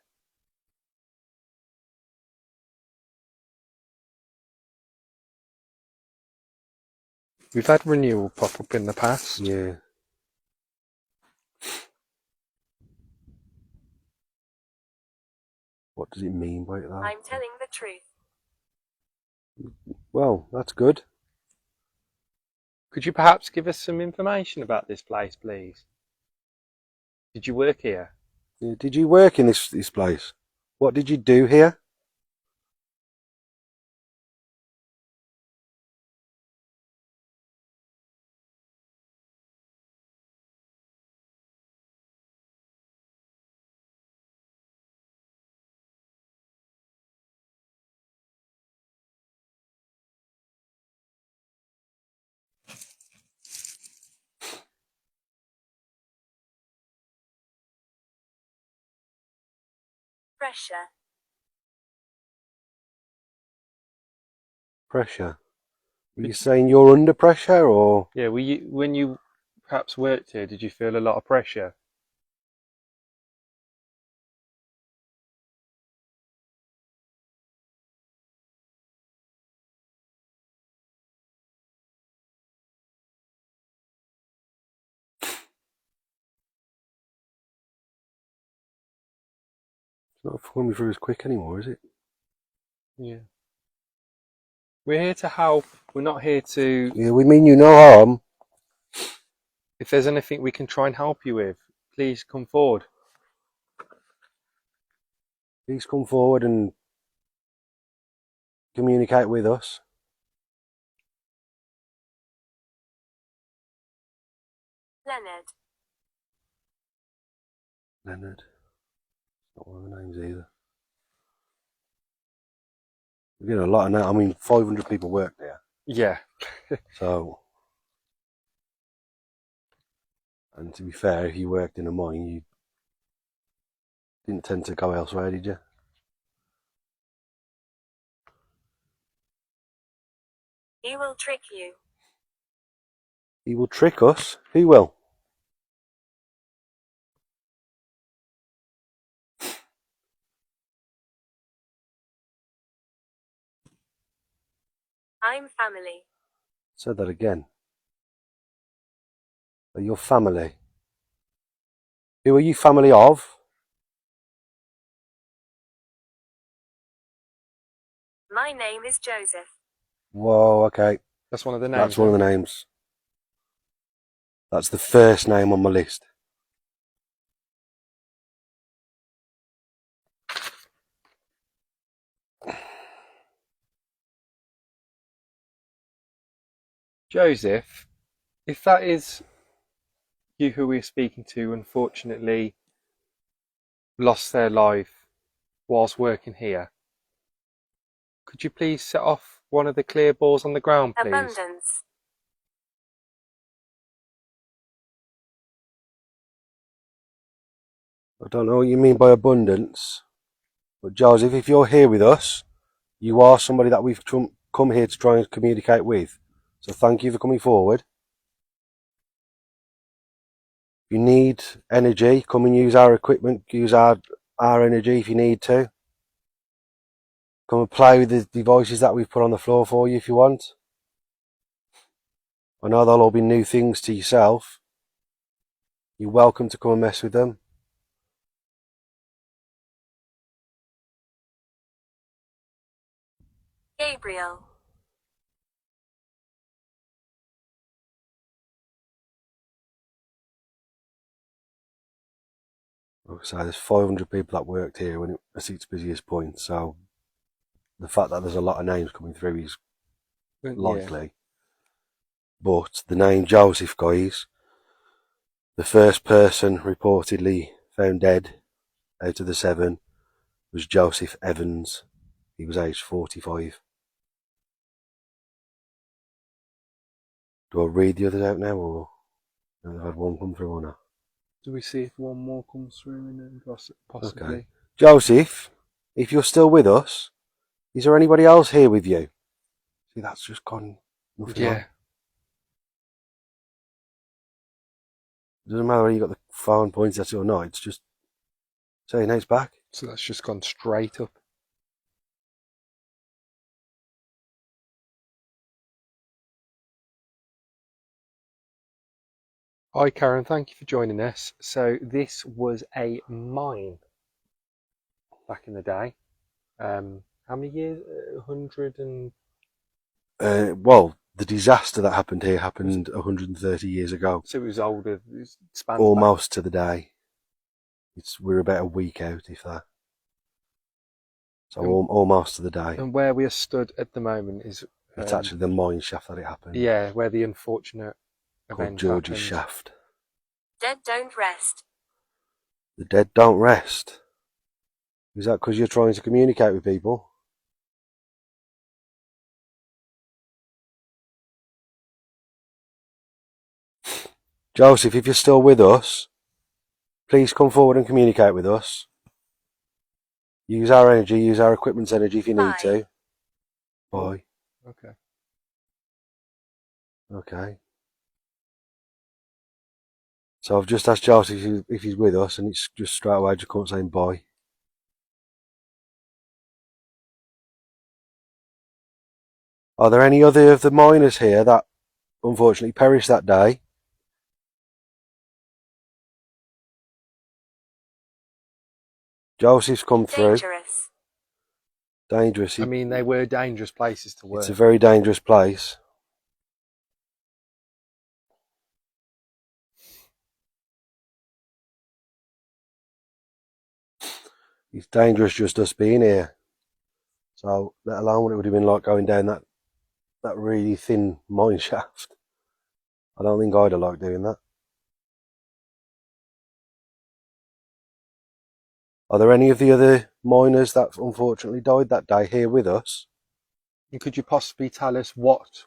We've had renewal pop up in the past. Yeah. What does it mean by that? I'm telling the truth. Well, that's good. Could you perhaps give us some information about this place, please? Did you work here? Yeah, did you work in this place? What did you do here? Pressure. Pressure. Are you saying you're under pressure, or? Yeah, when you perhaps worked here, did you feel a lot of pressure? It's not coming through as quick anymore, is it? Yeah. We're here to help. We're not here to... Yeah, we mean you no harm. If there's anything we can try and help you with, please come forward. Please come forward and communicate with us. Leonard. Leonard. Not one of the names either. We're getting a lot of now. I mean, 500 people work there. Yeah. So, and to be fair, if you worked in a mine, you didn't tend to go elsewhere, did you? He will trick you. He will trick us. Who will? I'm family. Say that again. Are your family? Who are you family of? My name is Joseph. Whoa, okay. That's one of the names. That's one of the names. That's the first name on my list. Joseph, if that is you who we're speaking to, unfortunately lost their life whilst working here, could you please set off one of the clear balls on the ground, please? Abundance. I don't know what you mean by abundance, but Joseph, if you're here with us, you are somebody that we've come here to try and communicate with. So thank you for coming forward. If you need energy, come and use our equipment, use our energy if you need to. Come and play with the devices that we've put on the floor for you if you want. I know they'll all be new things to yourself. You're welcome to come and mess with them. Gabriel. Like I say, there's 500 people that worked here when it's its busiest point, so the fact that there's a lot of names coming through is likely. Yeah. But the name Joseph, guys, the first person reportedly found dead out of the 7 was Joseph Evans. He was aged 45. Do I read the others out now, or have I had one come through or not? Do we see if one more comes through and then possibly? Okay. Joseph, if you're still with us, is there anybody else here with you? See, that's just gone nothing on. It doesn't matter whether you got the phone pointed at it or not, it's just saying it's back. So that's just gone straight up. Hi Karen, thank you for joining us. So this was a mine back in the day. How many years? 100 and... Well, the disaster that happened here happened 130 years ago. So it was older. It spans almost back to the day. We're about a week out, if that. So almost to the day. And where we are stood at the moment is... it's actually the mine shaft that it happened. Yeah, where the unfortunate event called George's happened. Shaft. Dead don't rest. The dead don't rest. Is that because you're trying to communicate with people? Joseph, if you're still with us, please come forward and communicate with us. Use our energy, use our equipment's energy if you need to. Bye. Okay. Okay. So I've just asked Joseph if he's with us, and it's just straight away just come saying bye. Are there any other of the miners here that unfortunately perished that day? Joseph's come through. Dangerous. I mean, they were dangerous places to work. It's a very dangerous place. It's dangerous just us being here. So, let alone what it would have been like going down that really thin mine shaft. I don't think I'd have liked doing that. Are there any of the other miners that unfortunately died that day here with us? And could you possibly tell us what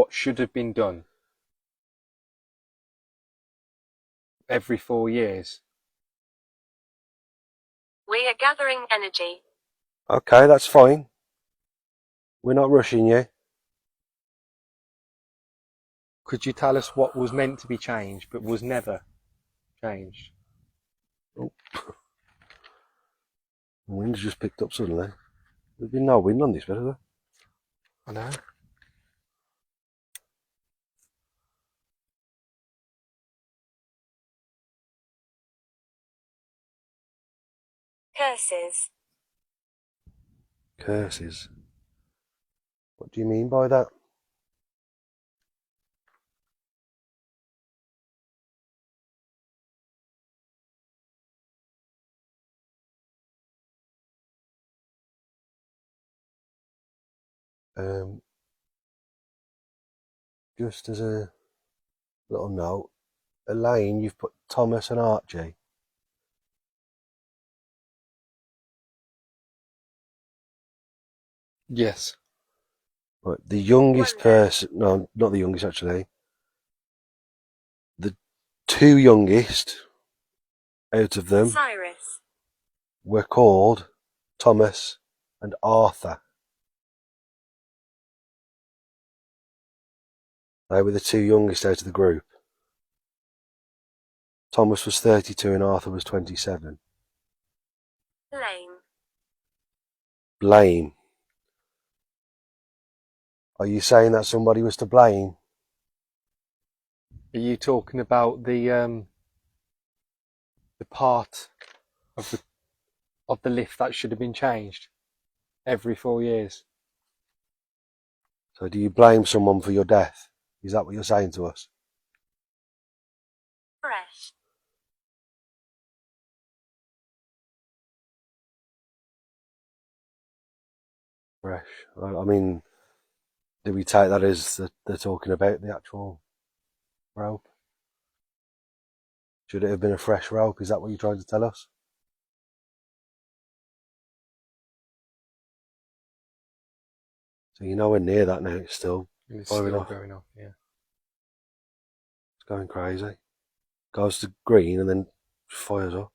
should have been done every 4 years? We are gathering energy. Okay, that's fine. We're not rushing you. Could you tell us what was meant to be changed but was never changed? Oh. The wind's just picked up suddenly. There's been no wind on this bit, has there? I know. Curses. Curses. What do you mean by that? Just as a little note, Elaine, you've put Thomas and Archie. Yes. Right, the youngest Wonder. person, no, not the youngest actually. The two youngest out of them Cyrus. were called Thomas and Arthur. They were the two youngest out of the group. Thomas was 32 and Arthur was 27. Blame. Blame. Are you saying that somebody was to blame? Are you talking about the part of the lift that should have been changed every 4 years? So do you blame someone for your death? Is that what you're saying to us? Fresh. Fresh. I mean, do we take that as that they're talking about the actual rope? Should it have been a fresh rope? Is that what you're trying to tell us? So you're nowhere near that now. It's still And it's firing still off. going off, yeah. It's going crazy. Goes to green and then fires up.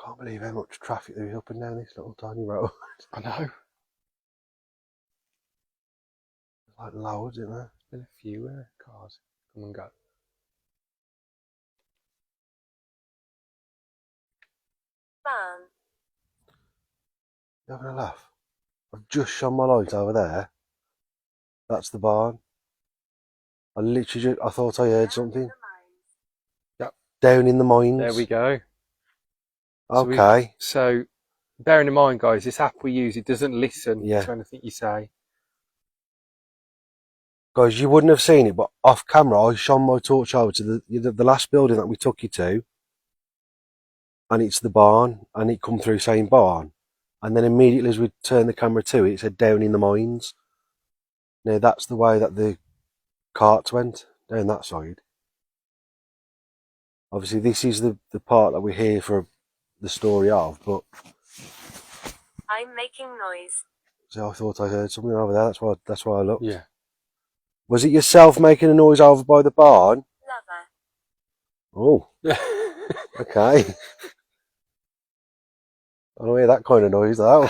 Can't believe how much traffic there is up and down this little tiny road. I know. There's like loads, isn't there? There's been a few cars come and go. Barn. You're having a laugh. I've just shone my light over there. That's the barn. I literally I thought I heard something. Yep. Down in the mines. There we go. Okay. So bearing in mind, guys, this app we use, it doesn't listen Yeah. to anything you say. Guys, you wouldn't have seen it, but off camera, I shone my torch over to the last building that we took you to, and it's the barn, and it come through saying barn, and then immediately as we turned the camera to it, it said down in the mines. Now that's the way that the carts went, down that side. Obviously, this is the part that we're here for the story of, but I'm making noise. so I thought I heard something over there. That's why I looked. Yeah. Was it yourself making a noise over by the barn? Lover. Oh, okay. I don't hear that kind of noise though.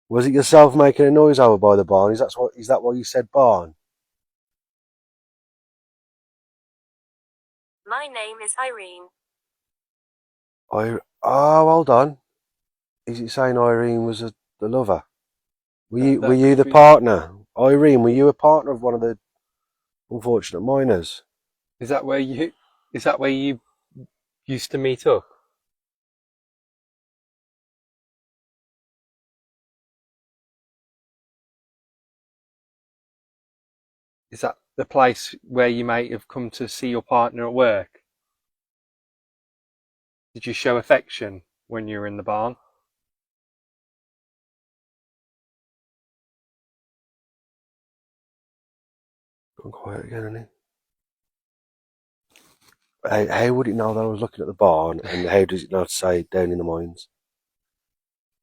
Was it yourself making a noise over by the barn? Is that why you said barn? My name is Irene. Oh, hold on. Is it saying Irene was the lover? Were you the partner? Irene, were you a partner of one of the unfortunate miners? Is that where you used to meet up? Is that the place where you might have come to see your partner at work? Did you show affection when you were in the barn? Gone quiet again, isn't it? How would it know that I was looking at the barn, and how does it know to say down in the mines?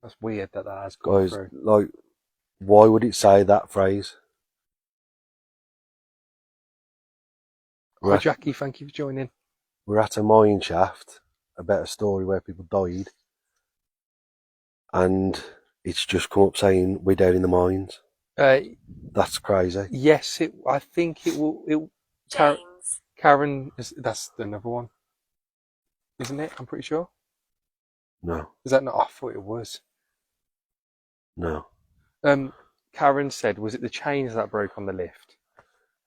That's weird that has gone Guys, through. like, why would it say that phrase? Hi Jackie, thank you for joining. We're at a mine shaft about a story where people died. and it's just come up saying we're down in the mines. That's crazy. Yes, I think it will. James. Karen, that's another one, isn't it? I'm pretty sure. No, Is that not? I thought it was. no. Karen said, was it the chains that broke on the lift?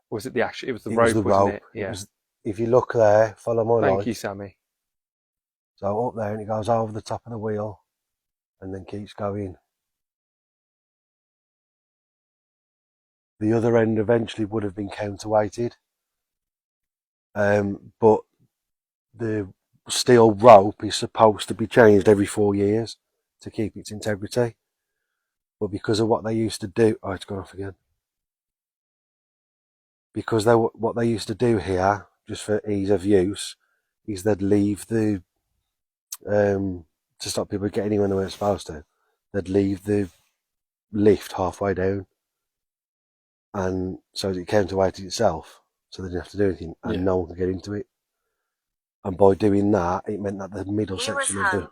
Or was it the actual? It was the It was rope, the wasn't rope. it? Yeah. It was. If you look there, follow my light. Thank you, Sammy. So up there, and it goes over the top of the wheel, and then keeps going. The other end eventually would have been counterweighted, but the steel rope is supposed to be changed every 4 years to keep its integrity. But because of what they used to do, oh, it's gone off again. Because what they used to do here, just for ease of use, is they'd leave the to stop people getting in when they weren't supposed to. They'd leave the lift halfway down, and so it counterweighted itself, so they didn't have to do anything, and no one could get into it. And by doing that, it meant that the middle section of the...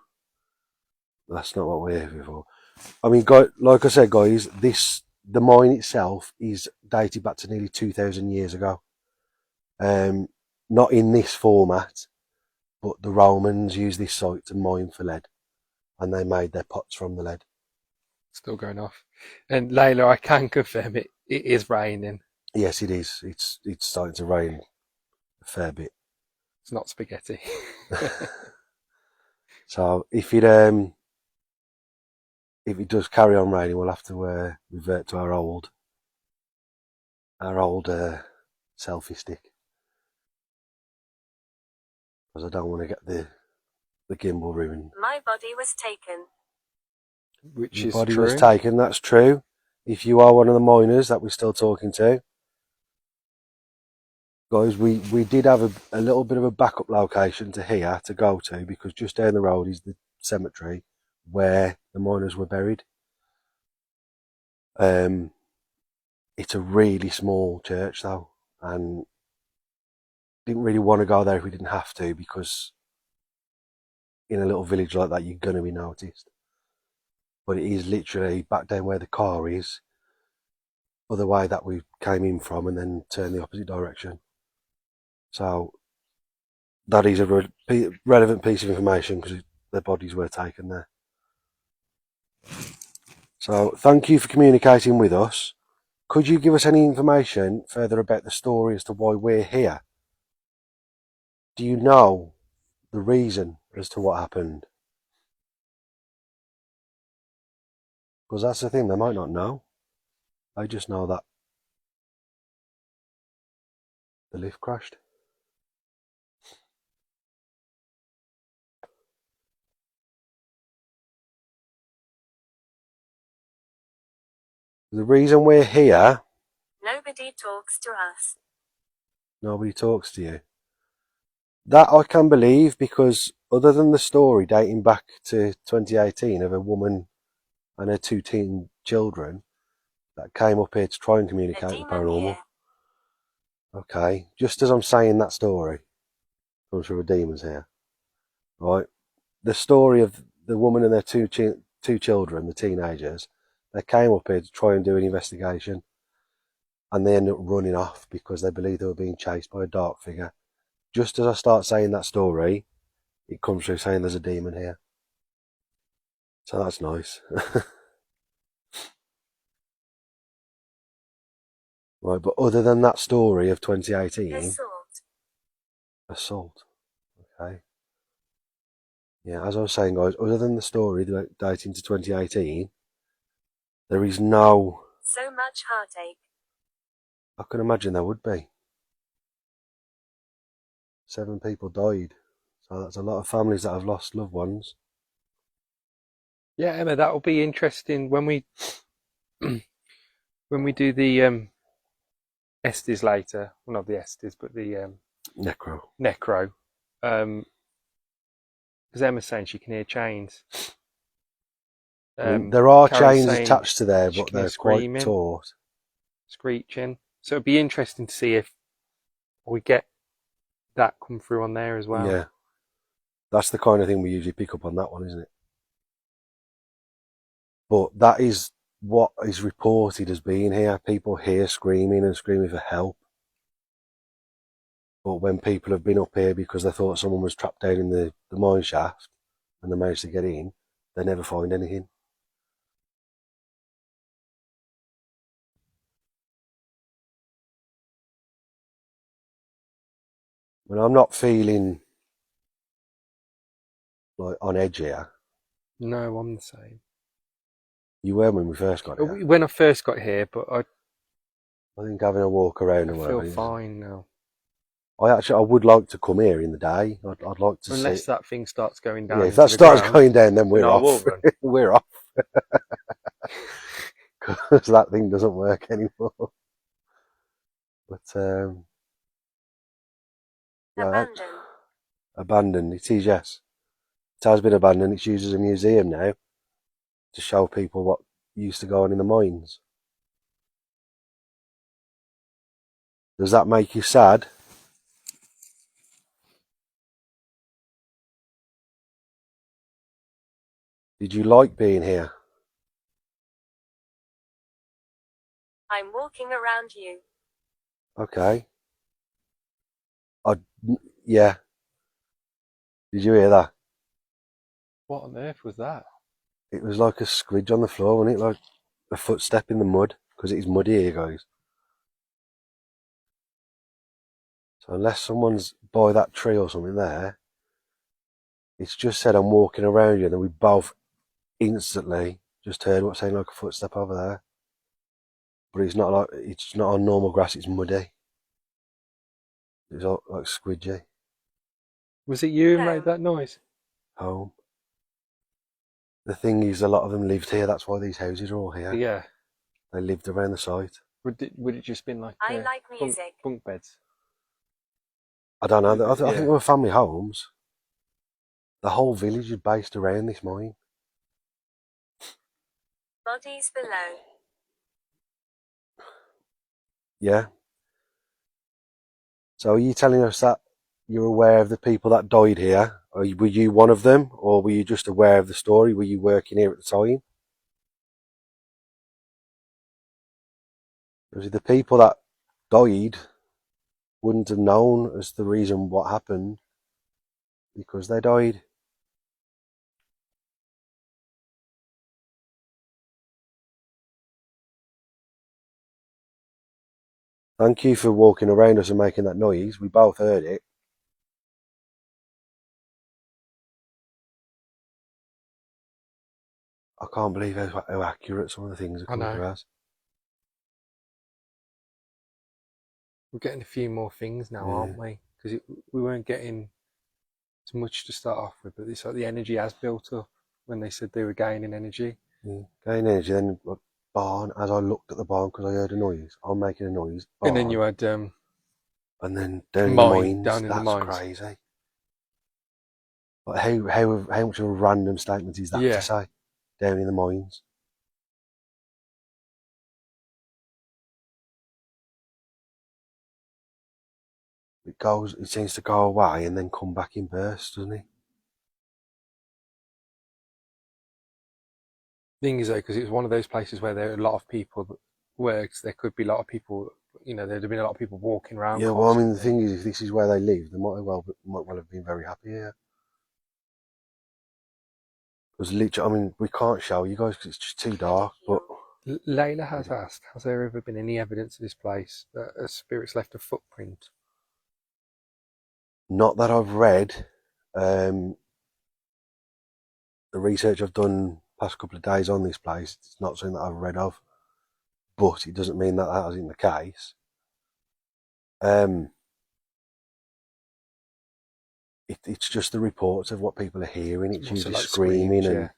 That's not what we're here for. I mean, like I said, guys, the mine itself is dated back to nearly 2,000 years ago. Not in this format, but the Romans used this site to mine for lead, and they made their pots from the lead. Still going off. And Layla, I can confirm it is raining. Yes, it is. It's starting to rain a fair bit. It's not spaghetti. So if it does carry on raining, we'll have to revert to our old selfie stick, because I don't want to get the gimbal ruined. My body was taken. Which Your is body true. was taken. That's true. If you are one of the miners that we're still talking to, guys, we did have a little bit of a backup location to here to go to, because just down the road is the cemetery where the miners were buried. It's a really small church though, and didn't really want to go there if we didn't have to, because in a little village like that, you're going to be noticed. But it is literally back down where the car is, other way that we came in from, and then turn the opposite direction. So that is a relevant piece of information, because the bodies were taken there. So thank you for communicating with us. Could you give us any information further about the story as to why we're here? Do you know the reason as to what happened? Because that's the thing, they might not know. They just know that the lift crashed. The reason we're here... Nobody talks to us. Nobody talks to you. That I can believe, because other than the story dating back to 2018 of a woman and her 2 teen children that came up here to try and communicate with paranormal. Here. Okay, just as I'm saying that story, I'm sure a demon's here. Right? The story of the woman and their two children, the teenagers, they came up here to try and do an investigation, and they ended up running off because they believed they were being chased by a dark figure. Just as I start saying that story, it comes through saying there's a demon here. So that's nice. Right, but other than that story of 2018... Assault. Okay. Yeah, as I was saying, guys, other than the story dating to 2018, there is no... So much heartache. I can imagine there would be. 7 people died. So that's a lot of families that have lost loved ones. Yeah, Emma, that will be interesting when we when we do the Estes later. Well, not the Estes, but the Necro. Because Emma's saying she can hear chains. I mean, there are Karen's chains saying attached to there, she but can hear they're quite screaming, taut. screeching. So it'd be interesting to see if we get that come through on there as well. Yeah. That's the kind of thing we usually pick up on that one, isn't it? But that is what is reported as being here. People hear screaming and screaming for help. But when people have been up here because they thought someone was trapped down in the mine shaft and they managed to get in, they never find anything. When I'm not feeling like on edge here. No, I'm the same. You were when we first got here. When I first got here, but I think having a walk around and feel whatever. fine now. I would like to come here in the day. I'd like to Unless see. that thing starts going down. Yeah, if into that the starts ground, going down, then we're I will off. run. We're off. Because that thing doesn't work anymore. But yeah, abandoned. It is, yes. It has been abandoned. It's used as a museum now to show people what used to go on in the mines. Does that make you sad? Did you like being here? I'm walking around you. Okay. Yeah. Did you hear that? What on earth was that? It was like a squidge on the floor, wasn't it? Like a footstep in the mud, because it is muddy here, guys. So unless someone's by that tree or something there, it's just said I'm walking around you, and then we both instantly just heard what sounded like a footstep over there. But it's not on normal grass, it's muddy. It's all like squidgy. Was it you who made that noise? Home. The thing is, a lot of them lived here, that's why these houses are all here. Yeah. They lived around the site. Would it just been like I like music. Bunk beds? I don't know, I think Yeah. they were family homes. The whole village is based around this mine. Bodies below. Yeah. So are you telling us that you're aware of the people that died here? Were you one of them, or were you just aware of the story? Were you working here at the time? Because the people that died wouldn't have known as the reason what happened because they died. Thank you for walking around us and making that noise. We both heard it. I can't believe how accurate some of the things are coming to us. We're getting a few more things now, aren't we? Because we weren't getting as much to start off with, but it's like the energy has built up when they said they were gaining energy. Yeah. Gaining energy, then barn, as I looked at the barn because I heard a noise, I'm making a noise, barn, and then you had and then down in the mines, down in the mines. That's crazy. But how much of a random statement is that to say? Down in the mines. It seems to go away and then come back in bursts, doesn't it? Thing is though, because it's one of those places where there are a lot of people that works, there could be a lot of people, there'd have been a lot of people walking around. Yeah, well, I mean, the thing is, if this is where they live, they might well have been very happy here. Because literally, I mean, we can't show you guys because it's just too dark, but... Layla has asked, has there ever been any evidence of this place that a spirit's left a footprint? Not that I've read. The research I've done past couple of days on this place, it's not something that I've read of, but it doesn't mean that that isn't the case. It's just the reports of what people are hearing. It's usually like screaming and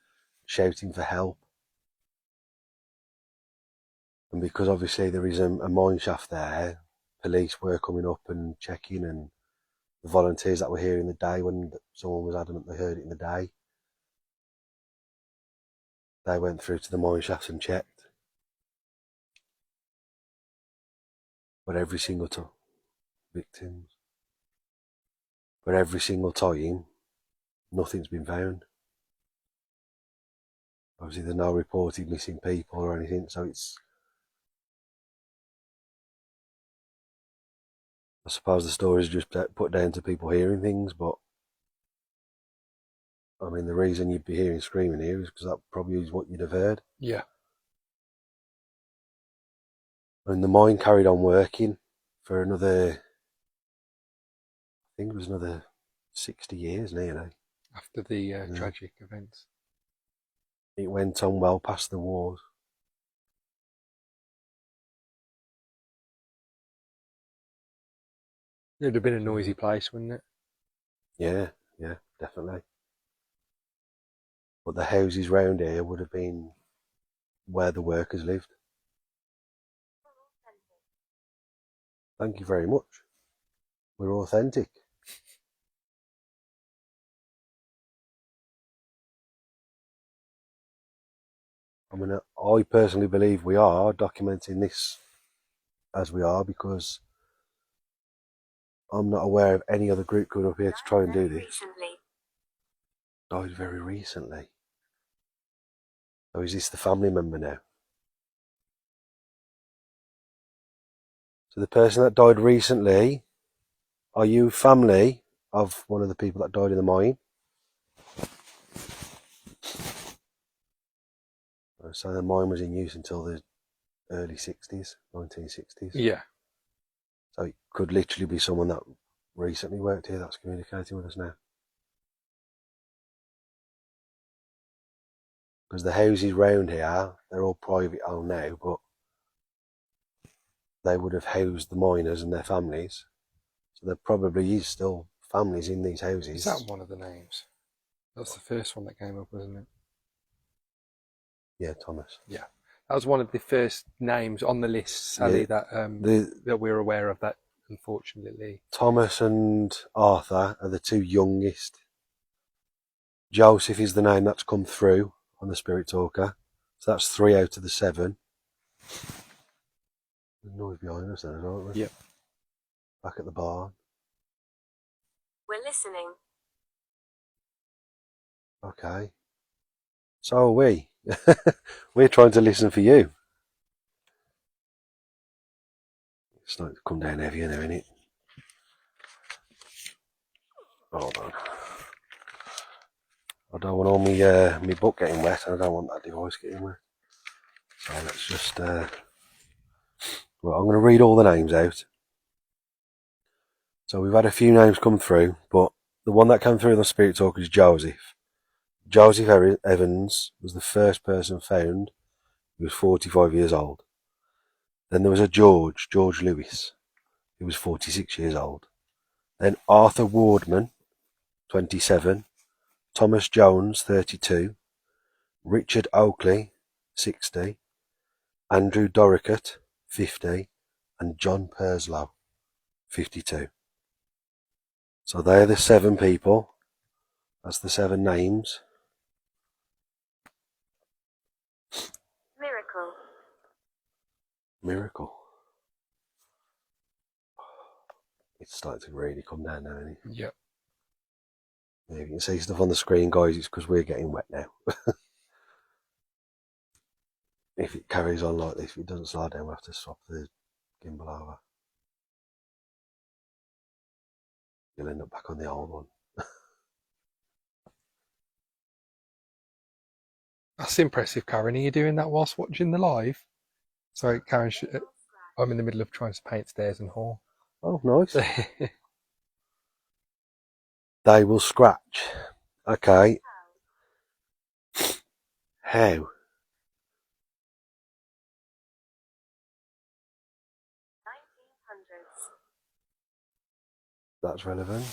shouting for help. And because obviously there is a mine shaft there, police were coming up and checking, and the volunteers that were here in the day, when someone was adamant they heard it in the day, they went through to the mine shafts and checked. But every single time, victims. But every single time, nothing's been found. Obviously, there's no reported missing people or anything, so I suppose the story is just put down to people hearing things, but I mean, the reason you'd be hearing screaming here is because that probably is what you'd have heard. Yeah. And the mine carried on working for another, I think it was another 60 years nearly. After the tragic events. It went on well past the wars. It would have been a noisy place, wouldn't it? Yeah, definitely. But the houses round here would have been where the workers lived. Thank you very much. We're authentic. I mean, I personally believe we are documenting this as we are because I'm not aware of any other group coming up here to try and do this. Recently. Died very recently. So is this the family member now? So the person that died recently, are you family of one of the people that died in the mine? So the mine was in use until the early 60s, 1960s. Yeah. So it could literally be someone that recently worked here that's communicating with us now. Because the houses round here, they're all private owned now, but they would have housed the miners and their families. So there probably is still families in these houses. Is that one of the names? That's the first one that came up, wasn't it? Yeah, Thomas. Yeah. That was one of the first names on the list, Sally, that we're aware of, that unfortunately. Thomas and Arthur are the two youngest. Joseph is the name that's come through on the Spirit Talker. So that's 3 out of the 7. There's noise behind us then, aren't we? Yep. Back at the barn. We're listening. Okay. So are we. We're trying to listen for you. It's starting to come down heavier now, isn't it? Hold on. I don't want all my book getting wet, and I don't want that device getting wet. So let's just... well, I'm going to read all the names out. So we've had a few names come through, but the one that came through in the Spirit Talk is Joseph. Joseph Evans was the first person found. He was 45 years old. Then there was a George Lewis. He was 46 years old. Then Arthur Wardman, 27. Thomas Jones, 32. Richard Oakley, 60. Andrew Dorricut, 50. And John Perslow, 52. So they're the 7 people. That's the 7 names. Miracle. It's starting to really come down now, isn't it? Yep. Yeah, you can see stuff on the screen, guys. It's because we're getting wet now. If it carries on like this, if it doesn't slow down, we'll have to swap the gimbal over. You'll end up back on the old one. That's impressive, Karen. Are you doing that whilst watching the live? Sorry, Karen, I'm in the middle of trying to paint stairs and hall. Oh, nice. They will scratch. Okay. How? 1900s. That's relevant.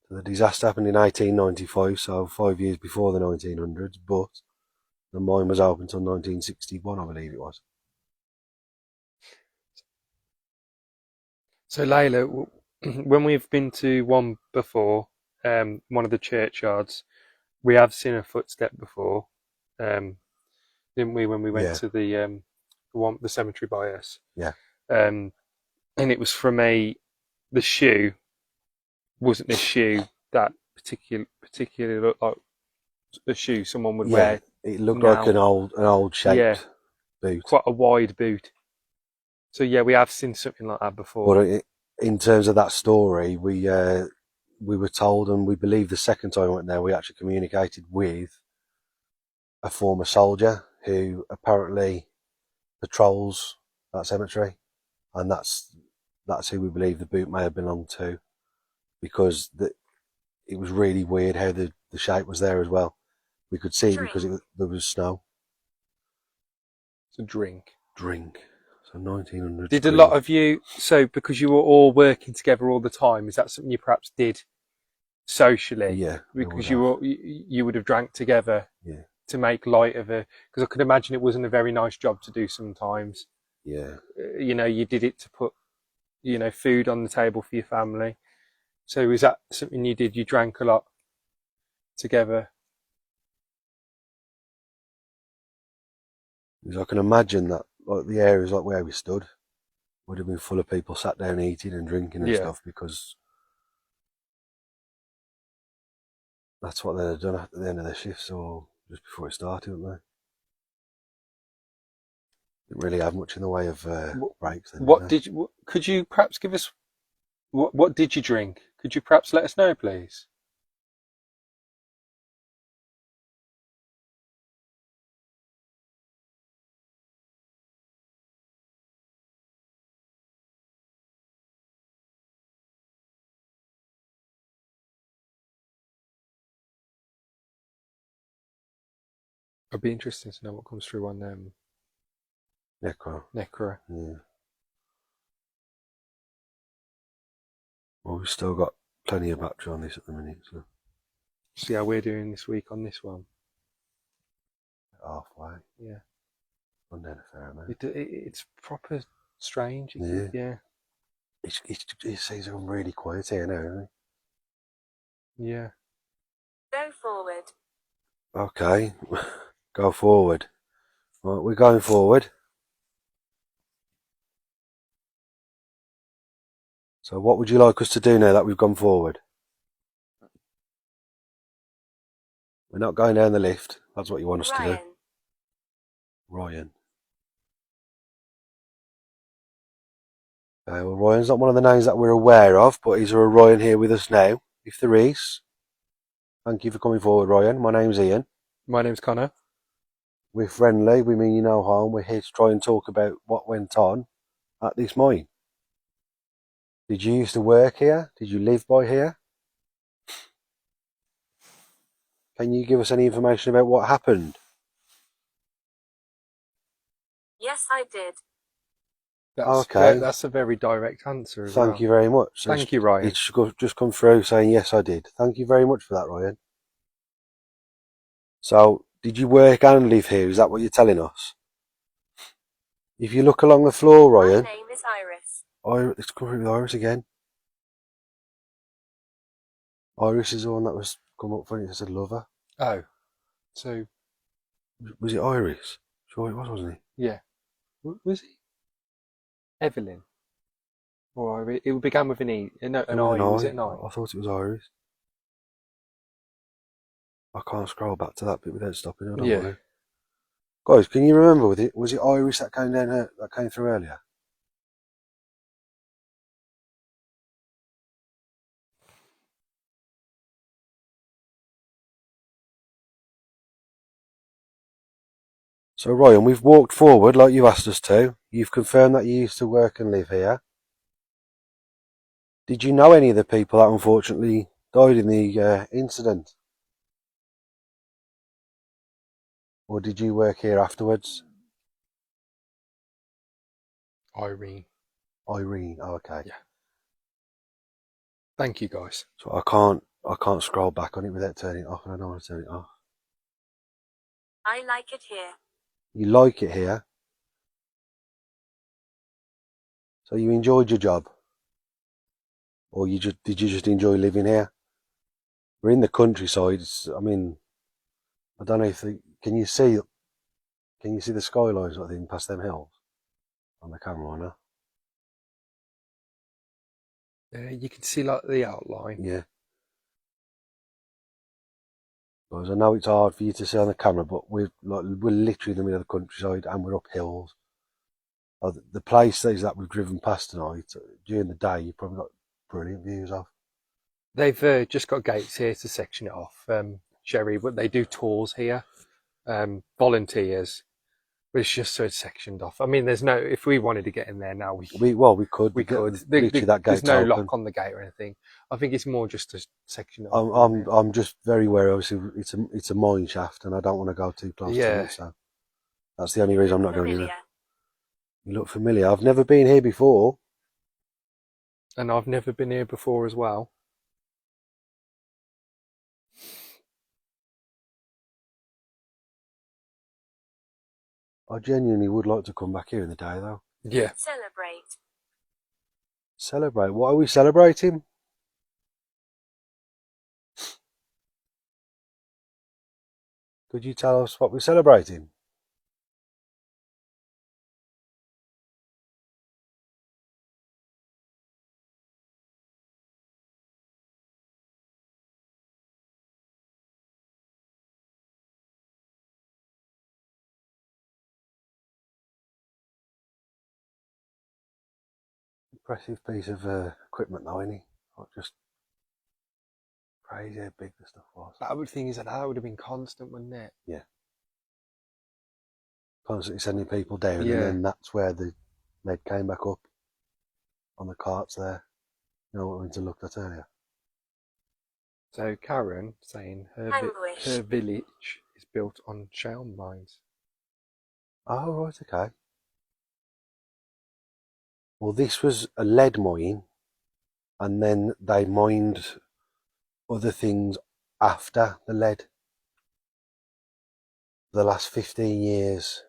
So the disaster happened in 1895, so 5 years before the 1900s, but the mine was open until 1961, I believe it was. So, Layla, when we've been to one before, one of the churchyards, we have seen a footstep before, didn't we? When we went to the cemetery by us, and it was from the shoe wasn't the shoe that particularly look like a shoe someone would Yeah, wear it looked now. like an old Yeah, shaped boot. quite a wide boot. So yeah, we have seen something like that before. But in terms of that story, we were told, and we believe the second time we went there, we actually communicated with a former soldier who apparently patrols that cemetery, and that's who we believe the boot may have belonged to, because it was really weird how the shape was there as well. We could see it because there was snow. It's a drink. So 1900. Did a lot of you, so because you were all working together all the time, is that something you perhaps did socially? Yeah, Because you would have drank together, yeah, to make light of it. Because I could imagine it wasn't a very nice job to do sometimes. yeah. You did it to put, food on the table for your family. So is that something you did? You drank a lot together? Because I can imagine that, like the areas like where we stood would have been full of people sat down eating and drinking and stuff, because that's what they'd have done at the end of their shifts or just before it started, didn't they? Didn't really have much in the way of breaks then. Could you perhaps give us, what did you drink? Could you perhaps let us know, please? I'd be interested to know what comes through on Necro. Necro. Yeah. Well, we've still got plenty of battery on this at the minute, so See how we're doing this week on this one. halfway. Yeah. Gone down a fair amount. It's proper strange. Yeah. It seems I'm really quiet here now, isn't it? Yeah. Go forward. Okay, go forward. Right, we're going forward. So what would you like us to do now that we've gone forward? We're not going down the lift. That's what you want us to do. Ryan. Okay, well, Ryan's not one of the names that we're aware of, but is there a Ryan here with us now? If there is, thank you for coming forward, Ryan. My name's Ian. My name's Connor. We're friendly. We mean you no harm. We're here to try and talk about what went on at this mine. Did you used to work here? Did you live by here? Can you give us any information about what happened? Yes, I did. That's a very direct answer as well. Thank you very much. Thank you, Ryan. It's just come through saying, yes, I did. Thank you very much for that, Ryan. So, did you work and live here? Is that what you're telling us? If you look along the floor, Ryan. My name is Iris. It's come through with Iris again. Iris is the one that was come up funny that said lover. Oh, so Was it Iris? Sure it was, wasn't it? yeah. Was he? Evelyn? Or it began with an E. No, an I. Was it an I? I thought it was Iris. I can't scroll back to that bit without stopping. I don't want to. Guys, can you remember was it Iris that came down here, that came through earlier? So Ryan, we've walked forward like you asked us to. You've confirmed that you used to work and live here. Did you know any of the people that unfortunately died in the incident? Or did you work here afterwards? Irene. Oh, okay. Yeah. Thank you, guys. So I can't scroll back on it without turning it off, and I don't want to turn it off. I like it here. You like it here? So you enjoyed your job? Or did you just enjoy living here? We're in the countryside. I don't know if can you see the skylines I think past them hills on the camera or not? You can see like the outline. Yeah. Because I know it's hard for you to see on the camera, but we're literally in the middle of the countryside and we're up hills. The places that we've driven past tonight, during the day, you've probably got brilliant views of. They've just got gates here to section it off, Sherry, but they do tours here, volunteers, but it's just so it's sectioned off. I mean, there's no, if we wanted to get in there now, we could. We could. Literally, that gate's there's no open. lock on the gate or anything. I think it's more just a section. I'm just very wary. Obviously, it's a mine shaft, and I don't want to go too close to it. So that's the only reason I'm not going in there. You look familiar. I've never been here before, and I've never been here before as well. I genuinely would like to come back here in the day, though. Yeah. Celebrate. Celebrate. What are we celebrating? Could you tell us what we're celebrating? Impressive piece of equipment, though, isn't he? Not just crazy how big the stuff was. That would thing is that would have been constant, wouldn't it? Yeah. Constantly sending people down, Yeah. and then that's where the lead came back up on the carts there. You know what we went to look at earlier. So Karen saying her village is built on shale mines. Oh, right, okay. Well, this was a lead mine, and then they mined other things after the lead. The last 15 years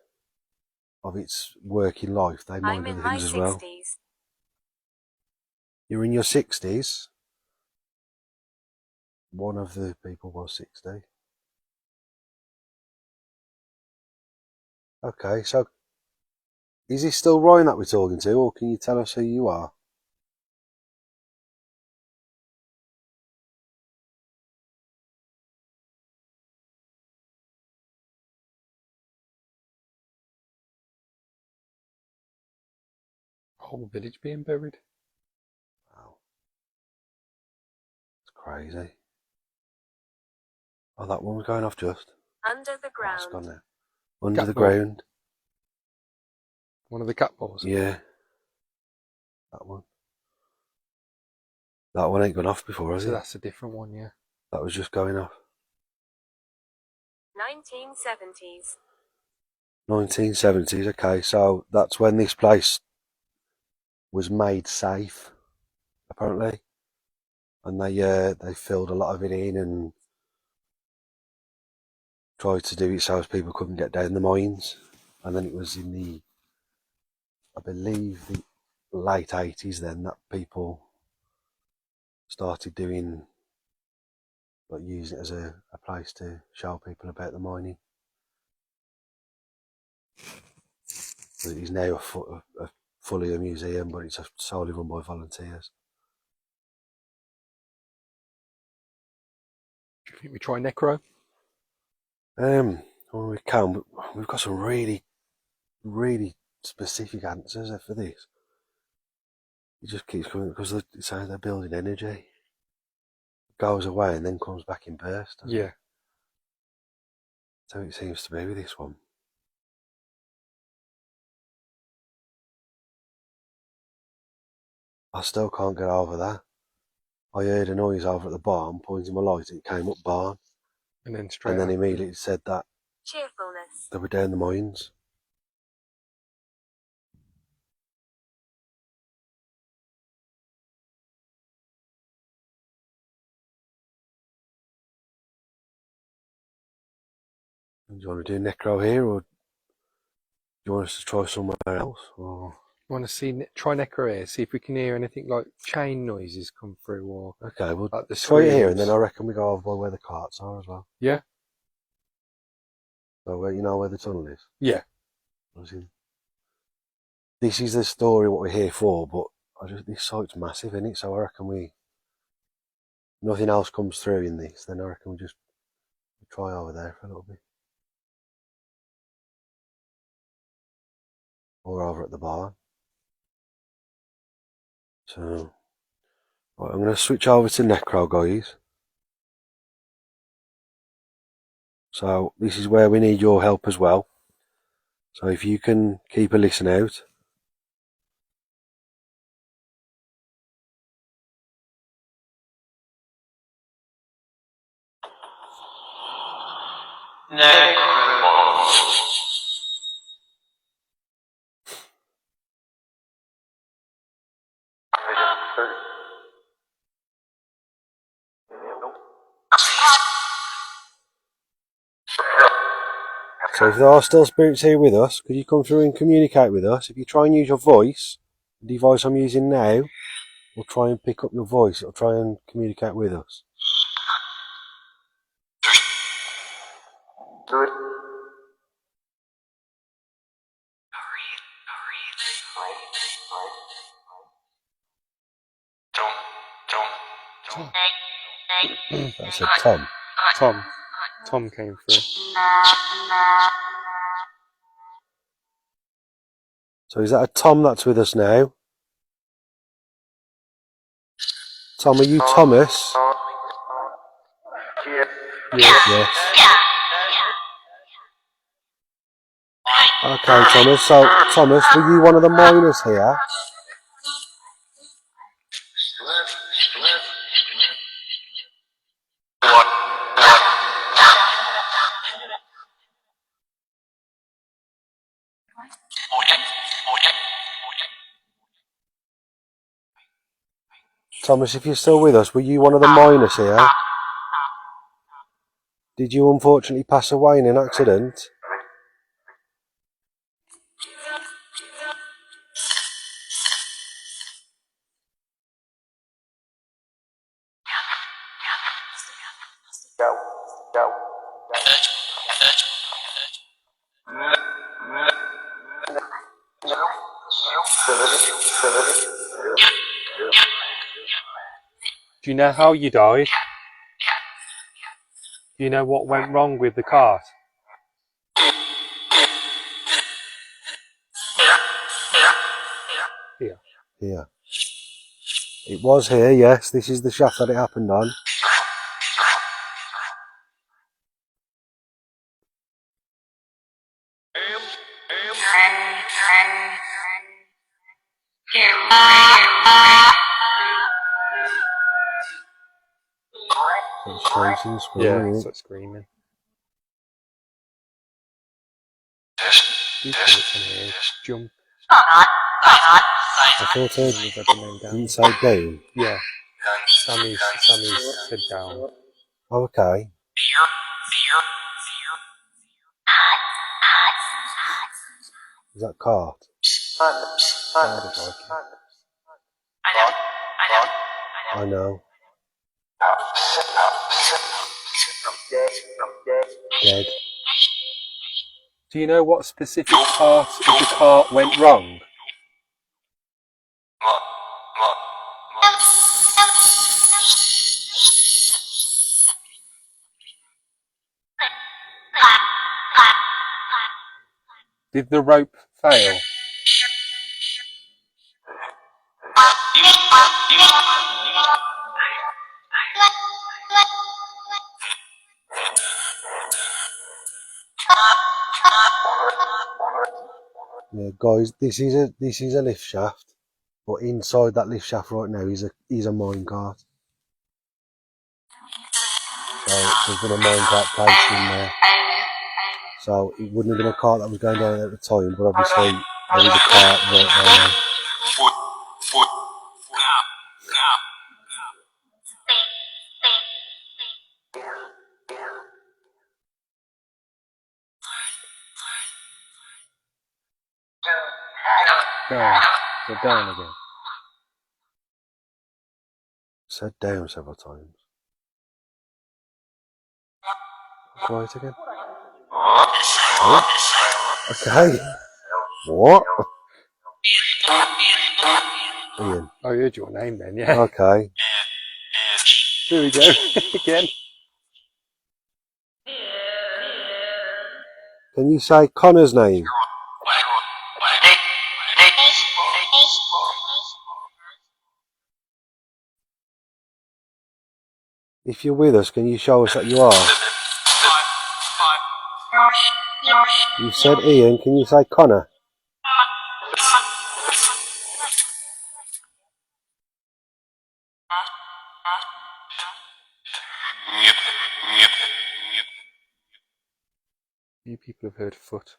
of its working life, they mined other things as well. You're in your 60s. One of the people was 60. Okay, so is he still Ryan that we're talking to, or can you tell us who you are? Whole village being buried. Wow. It's crazy. Oh, that one was going off just. Under the ground. Oh, it's gone now. Under the ground. One of the cat balls. Yeah. That one. That one ain't gone off before, has it? So that's a different one, yeah. That was just going off. 1970s. 1970s, okay, so that's when this place was made safe, apparently. And they filled a lot of it in and tried to do it so as people couldn't get down the mines. And then it was in the, I believe, the late 80s then that people started doing, like, using it as a place to show people about the mining. It is now fully a museum, but it's solely run by volunteers. Do you think we try necro? Well, we can, but we've got some really, really specific answers for this. It just keeps coming because it's how they're building energy. It goes away and then comes back in bursts. Yeah. So it seems to be with this one. I still can't get over that. I heard a noise over at the barn, pointing my light, and it came up barn. And then straight And then up. immediately it said that Cheerfulness. they were down the mines. Do you want to do necro here, or do you want us to try somewhere else? Or Want to try necro here, see if we can hear anything like chain noises come through, or okay, we'll like the try it here, and screams. then I reckon we go over by where the carts are as well. Yeah. So where, you know where the tunnel is? Yeah. This is the story what we're here for, but this site's massive, isn't it? So I reckon nothing else comes through in this, then I reckon we just Try over there for a little bit. Or over at the bar. So, right, I'm going to switch over to Necro, guys. So, this is where we need your help as well. So, if you can keep a listen out. So if there are still spirits here with us, could you come through and communicate with us? If you try and use your voice, the device I'm using now will try and pick up your voice. It'll try and communicate with us. That's a Tom. Tom came through. So is that a Tom that's with us now? Tom, are you Thomas? Yes. Okay, Thomas. So, Thomas, were you one of the miners here? Thomas, if you're still with us, were you one of the miners here? Did you unfortunately pass away in an accident? Do you know how you died? Do you know what went wrong with the cart? Here. Here. It was here, yes. This is the shaft that it happened on. It's changing, screaming. Yeah, it's screaming. These bullets in here jump. I thought I didn't say down. Yeah. Sammy's said down. Oh, okay. Is that cart? Sounded like it. I know. Dead. Do you know what specific part of the cart went wrong? Did the rope fail? Yeah, guys, this is a lift shaft, but inside that lift shaft right now is a mine cart. So there's been a mine cart placed in there. So it wouldn't have been a cart that was going down at the time, but obviously there is a cart right there. Down. Go down again. Said down several times. Quiet again. Oh, okay. What? Ian. I heard your name then, yeah. Okay. Here we go. Again. Can you say Connor's name? If you're with us, can you show us that you are? You said Ian, can you say Connor? You people have heard foot.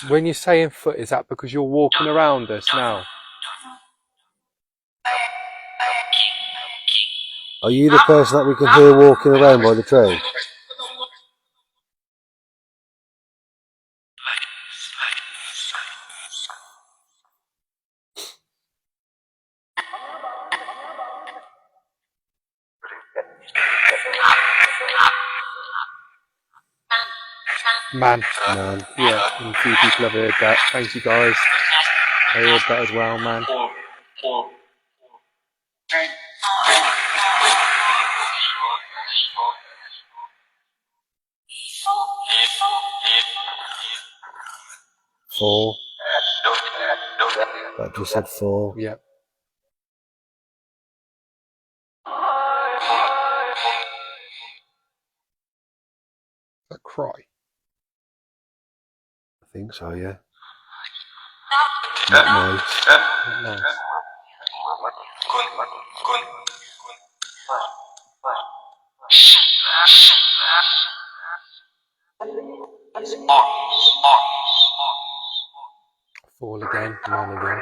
When you're saying foot, is that because you're walking around us now? Are you the person that we can hear walking around by the tree? Man. Man. Yeah, and a few people have heard that. Thank you guys. I heard that as well, man. Four. That just said four. Yeah. That cry. I think so, yeah. Not nice. Not nice. Fall again, man again.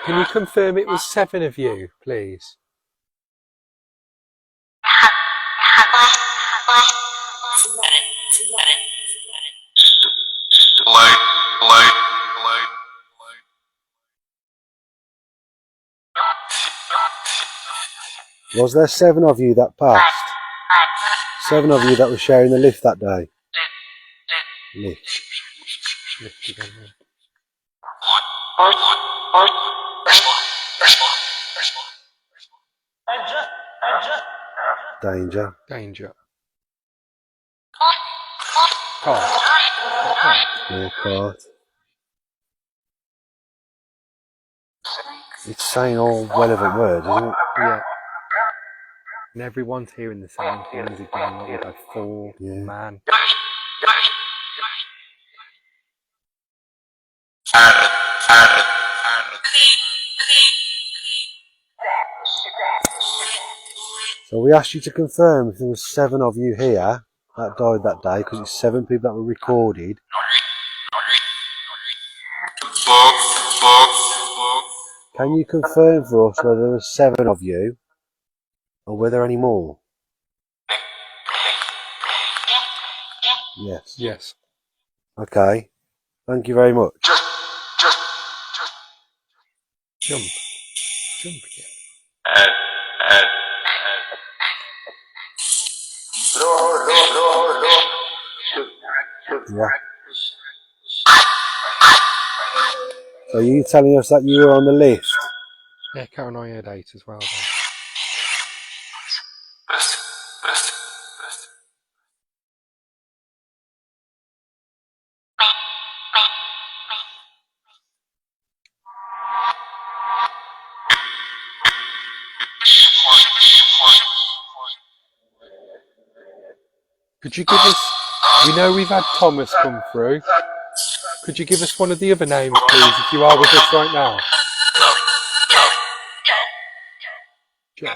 Can you confirm it was 7 of you, please? Was there 7 of you that passed? 7 of you that were sharing the lift that day? Lift. Lift again, man. Danger. Danger. Cart. More cart. It's saying all relevant words, isn't it? Yeah. And everyone's hearing the same things again. Like we've had 4, Yeah. man. So we asked you to confirm if there was 7 of you here that died that day, because it's 7 people that were recorded. Can you confirm for us whether there was 7 of you, or were there any more? Yes. Yes. Okay. Thank you very much. Jump. Jump again. Yeah. So are you telling us that you were on the lift? Yeah, Karen, I heard 8 as well. Then. Could you give us... We know we've had Thomas come through. Could you give us one of the other names, please, if you are with us right now? Joe.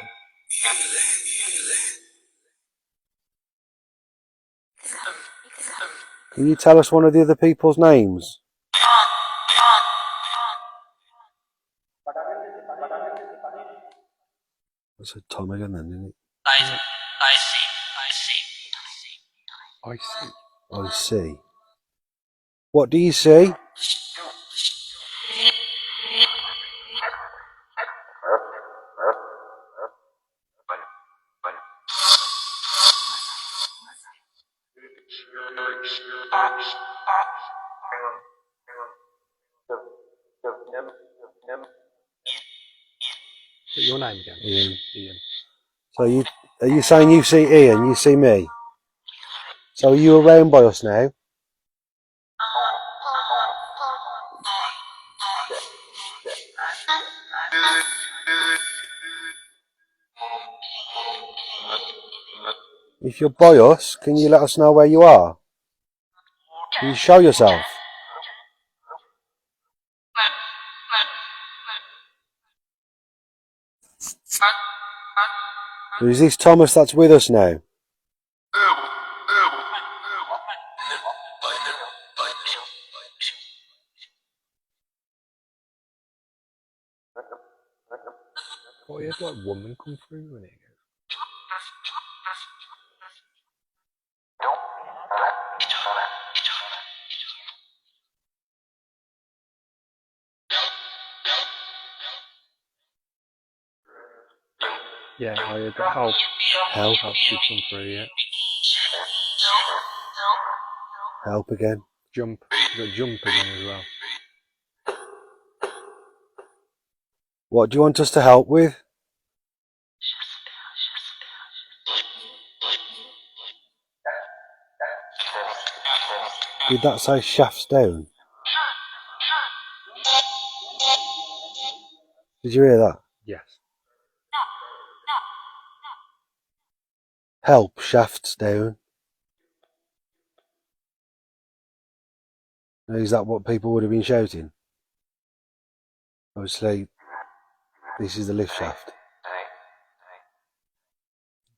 Can you tell us one of the other people's names? I said Tom again then, didn't it? I see. I see. What do you see? your name again? Ian. Ian. So are you saying you see Ian, you see me? So are you around by us now? If you're by us, can you let us know where you are? Can you show yourself? So is this Thomas that's with us now? Oh, he had like woman come through and it. Yeah, I had that help. Help. Help you come through, yeah. Help again. Jump. You got jump again as well. What do you want us to help with? Did that say shafts down? Did you hear that? Yes. Help, shafts down. Now, is that what people would have been shouting? Obviously, this is the lift shaft.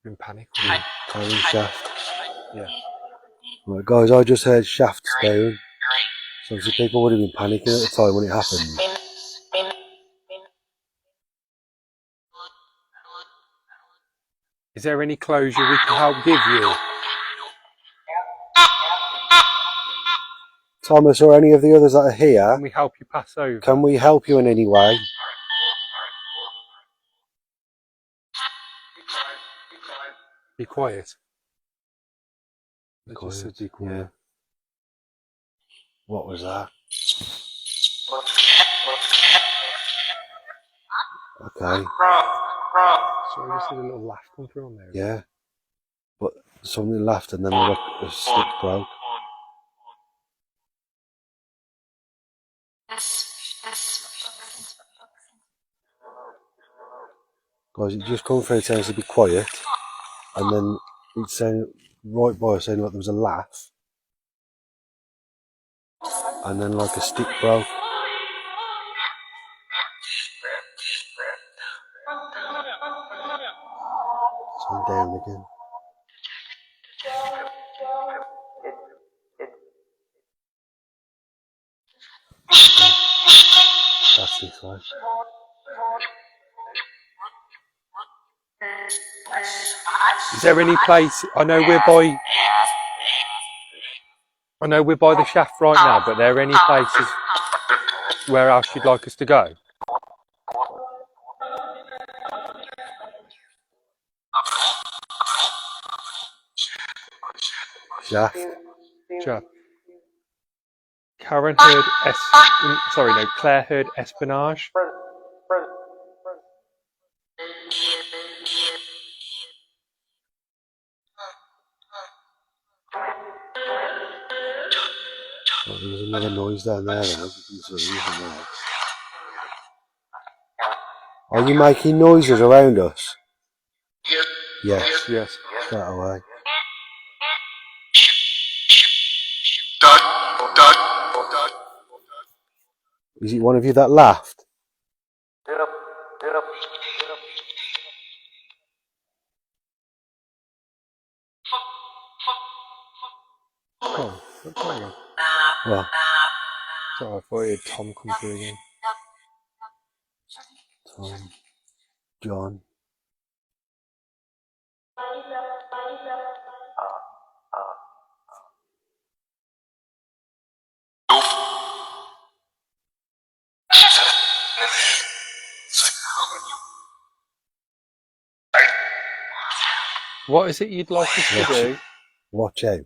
In panic. Towing shaft. Yeah. Right, guys, I just heard shafts down. So obviously people would have been panicking at the time when it happened. Is there any closure we can help give you? Thomas or any of the others that are here, Can we help you pass over? can we help you in any way? Be quiet. Be I just said be quiet, quiet. yeah. What was that? Okay, So I just did a little laugh come through on there. yeah. But something laughed and then a stick broke. Guys, it just come through saying to be quiet, and then it sounded right by us saying like there was a laugh, and then like a stick broke. So I'm down again. That's this way. Is there any place? I know we're by the shaft right now, but are there any places where else you'd like us to go? Shaft. Sure. Claire heard espionage. Oh, there was another noise down there then. Are you making noises around us? Yes. Yes. That away. Is it one of you that laughed? Oh, come again. Well, So I thought it had Tom come through again. Tom, John. What is it you'd like us to do? Watch out.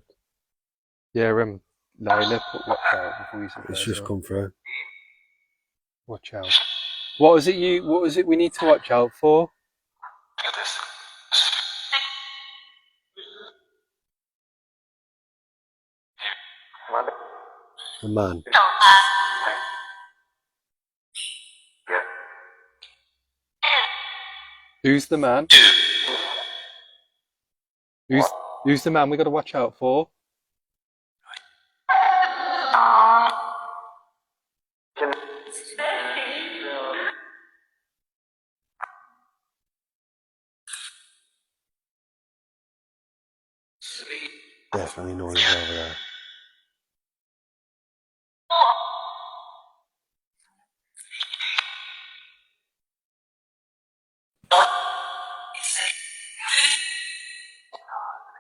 Yeah, Layla put watch out before you said It's that as just well. come through. Watch out. What was it we need to watch out for? The man. Who's the man? Who's the man we got to watch out for? Definitely noise over there.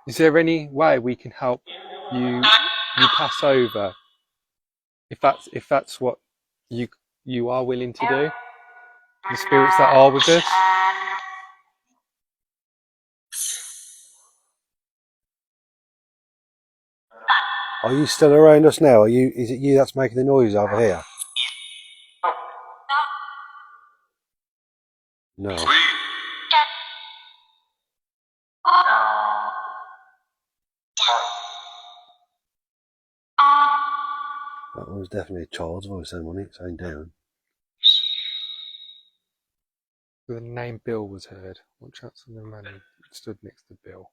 Is there any way we can help you pass over? If that's what you are willing to do, the spirits that are with us. Are you still around us now? Is it you that's making the noise over here? No. That was definitely a child's voice then, wasn't it? Saying down. The name Bill was heard. Watch out for the man who stood next to Bill.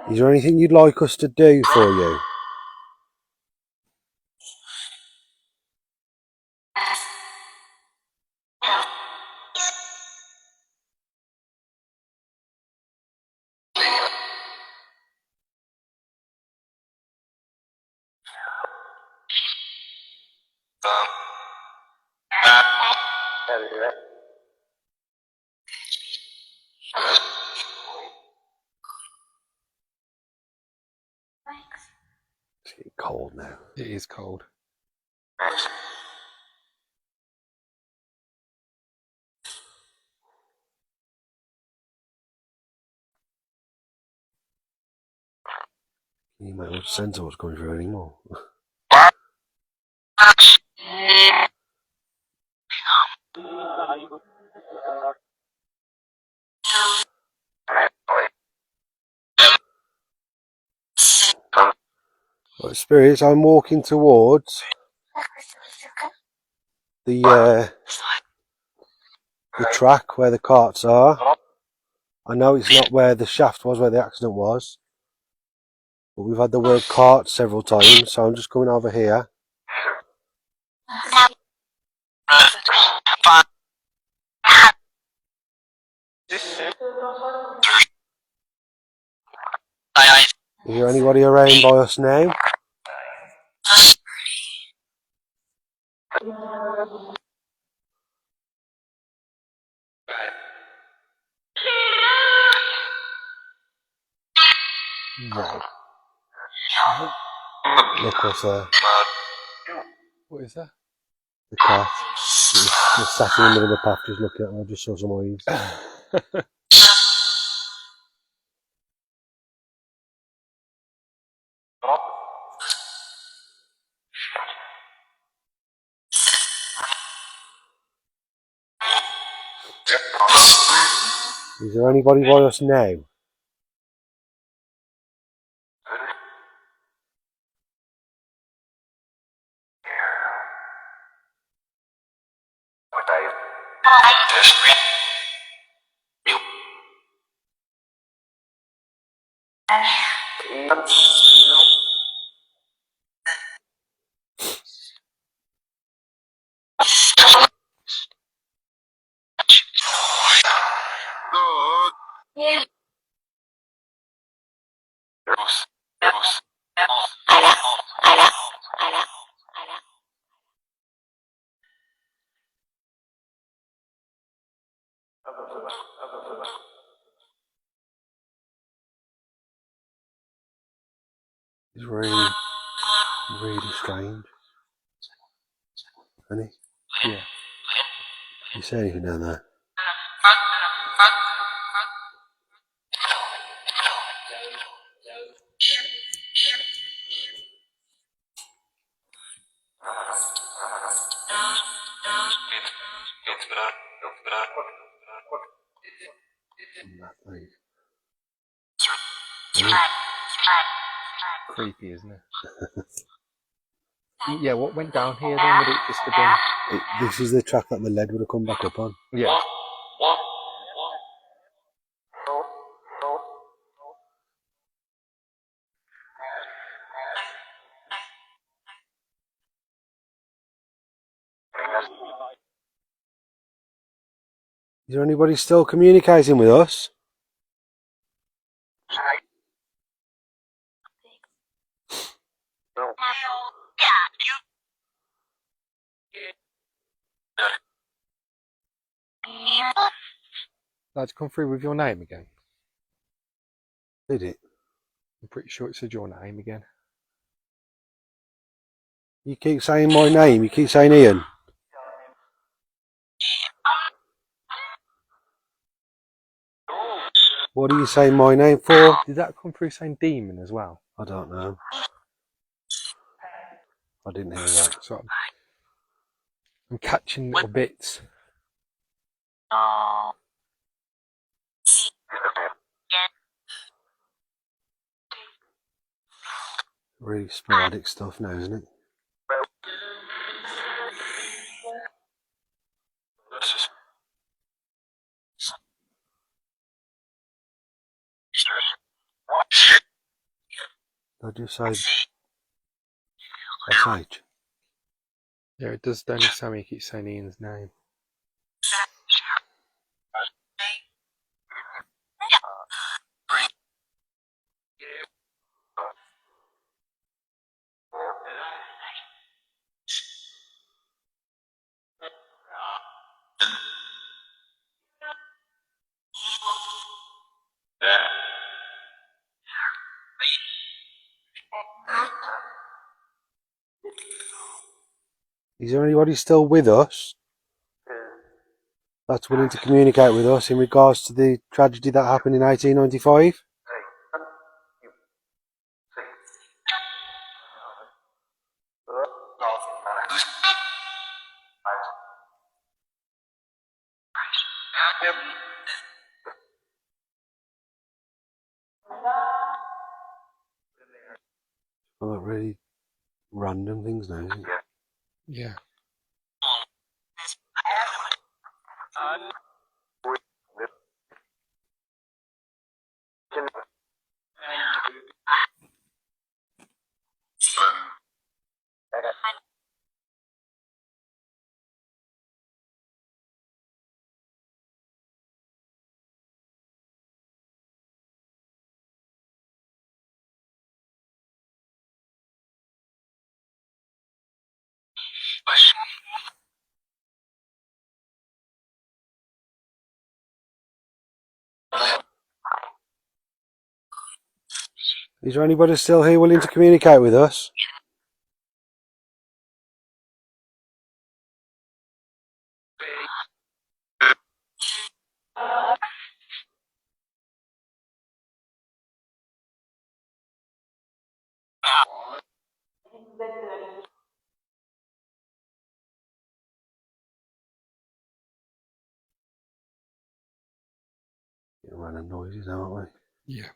Is there anything you'd like us to do for you? It's getting cold now. It is cold. You might not sense of what's going through anymore. Right, spirits, I'm walking towards the track where the carts are. I know it's not where the shaft was, where the accident was, but we've had the word cart several times, so I'm just coming over here. Is there anybody around by us now? Right. Look what's there. What is that? The cat. Just sat in the middle of the path just looking at me. I just saw some eyes. Is there anybody by us now? It's really, really strange. Isn't it? Yeah. You see anything down there? Creepy, isn't it? Yeah, what went down here then? Would it just have been... This is the track that the lead would have come back up on. Yeah. Is there anybody still communicating with us? That's come through with your name again. Did it? I'm pretty sure it said your name again. You keep saying my name. You keep saying Ian. What are you saying my name for? Did that come through saying demon as well? I don't know. I didn't hear that. So I'm catching little bits. Really sporadic stuff now, isn't it? I just say SH. Yeah, it does only sound like it keeps saying Ian's name. Is there anybody still with us that's willing to communicate with us in regards to the tragedy that happened in 1895? Well, not really random things now, isn't it? Yeah. Is there anybody still here willing to communicate with us? Random noises, aren't Yeah.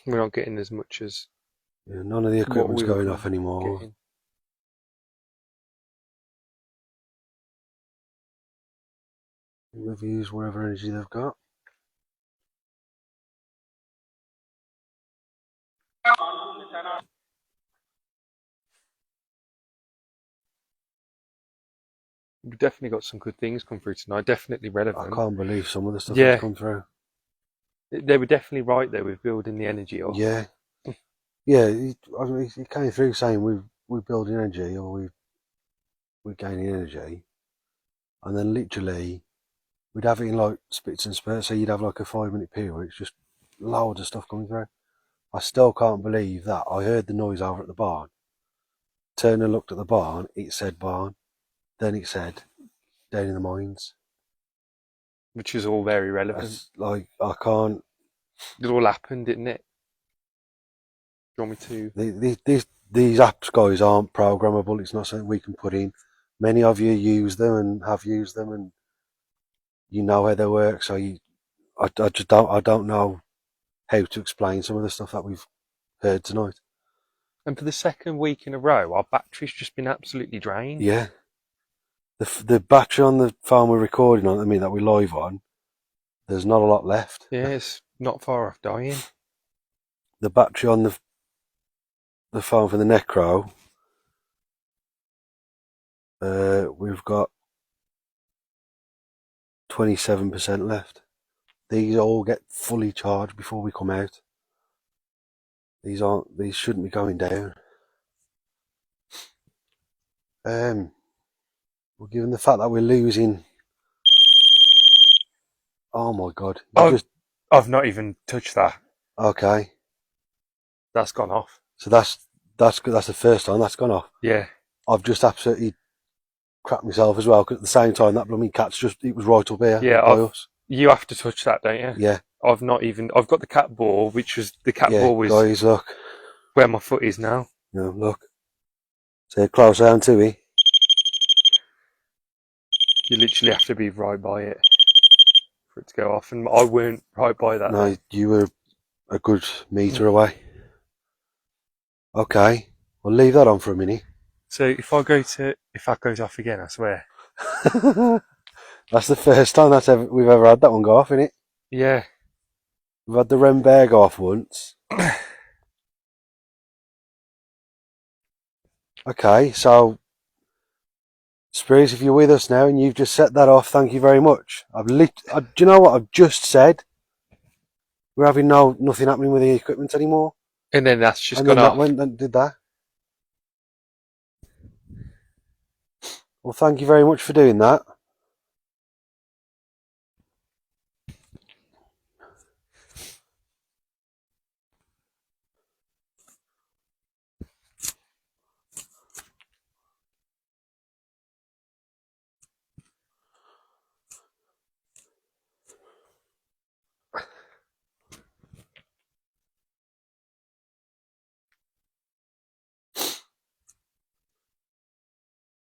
We're not getting as much as we? Yeah, none of the what equipment's we were going off anymore. getting. We've used whatever energy they've got. We've definitely got some good things come through tonight. Definitely I relevant. can't believe some of the stuff Yeah. that's come through. They were definitely right there with building the energy up. Yeah. Yeah, I mean, it came through saying we're building energy or we're gaining energy. And then literally, we'd have it in like spits and spurts. So you'd have like a 5-minute period. It's just loads of stuff coming through. I still can't believe that. I heard the noise over at the barn. Turned and looked at the barn. It said barn. Then it said down in the mines. Which is all very relevant. That's, like, I can't. It all happened, didn't it? Do you want me to? These apps, guys, aren't programmable. It's not something we can put in. many of you use them and have used them, and you know how they work. So I don't know how to explain some of the stuff that we've heard tonight. And for the second week in a row, our battery's just been absolutely drained. Yeah. The battery on the phone we're recording on, I mean, that we're live on, there's not a lot left. Yeah, it's not far off dying. The battery on the phone for the Necro, we've got 27% left. These all get fully charged before we come out. These shouldn't be going down. Well, given the fact that we're losing, oh my god! I've not even touched that. Okay. That's gone off. So that's good. That's the first time that's gone off. Yeah. I've just absolutely crapped myself as well, because at the same time that blooming cat's it was right up here. Yeah, by us. You have to touch that, don't you? Yeah. I've got the cat ball, ball was guys, look. Where my foot is now. No, look. So close down to it. You literally have to be right by it for it to go off, and I weren't right by that. No, you were a good metre away. Okay, we'll leave that on for a minute. So if that goes off again, I swear. That's the first time we've ever had that one go off, isn't it? Yeah. We've had the Rem Bear go off once. Okay, so Spruce, if you're with us now and you've just set that off, thank you very much. Do you know what I've just said? We're having nothing happening with the equipment anymore. And then that's just and gone then off. That went and did that. Well, thank you very much for doing that.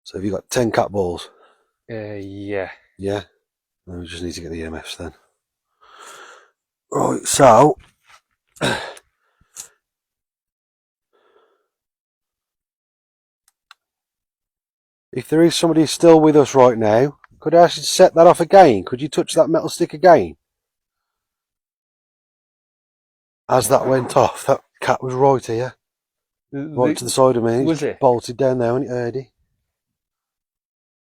So have you got 10 cat balls? Yeah. Yeah. Then we just need to get the EMFs then. Right, so if there is somebody still with us right now, could I ask you to set that off again? Could you touch that metal stick again? As that went off, that cat was right here. Right to the side of me. Was it? Bolted down there when it heard it.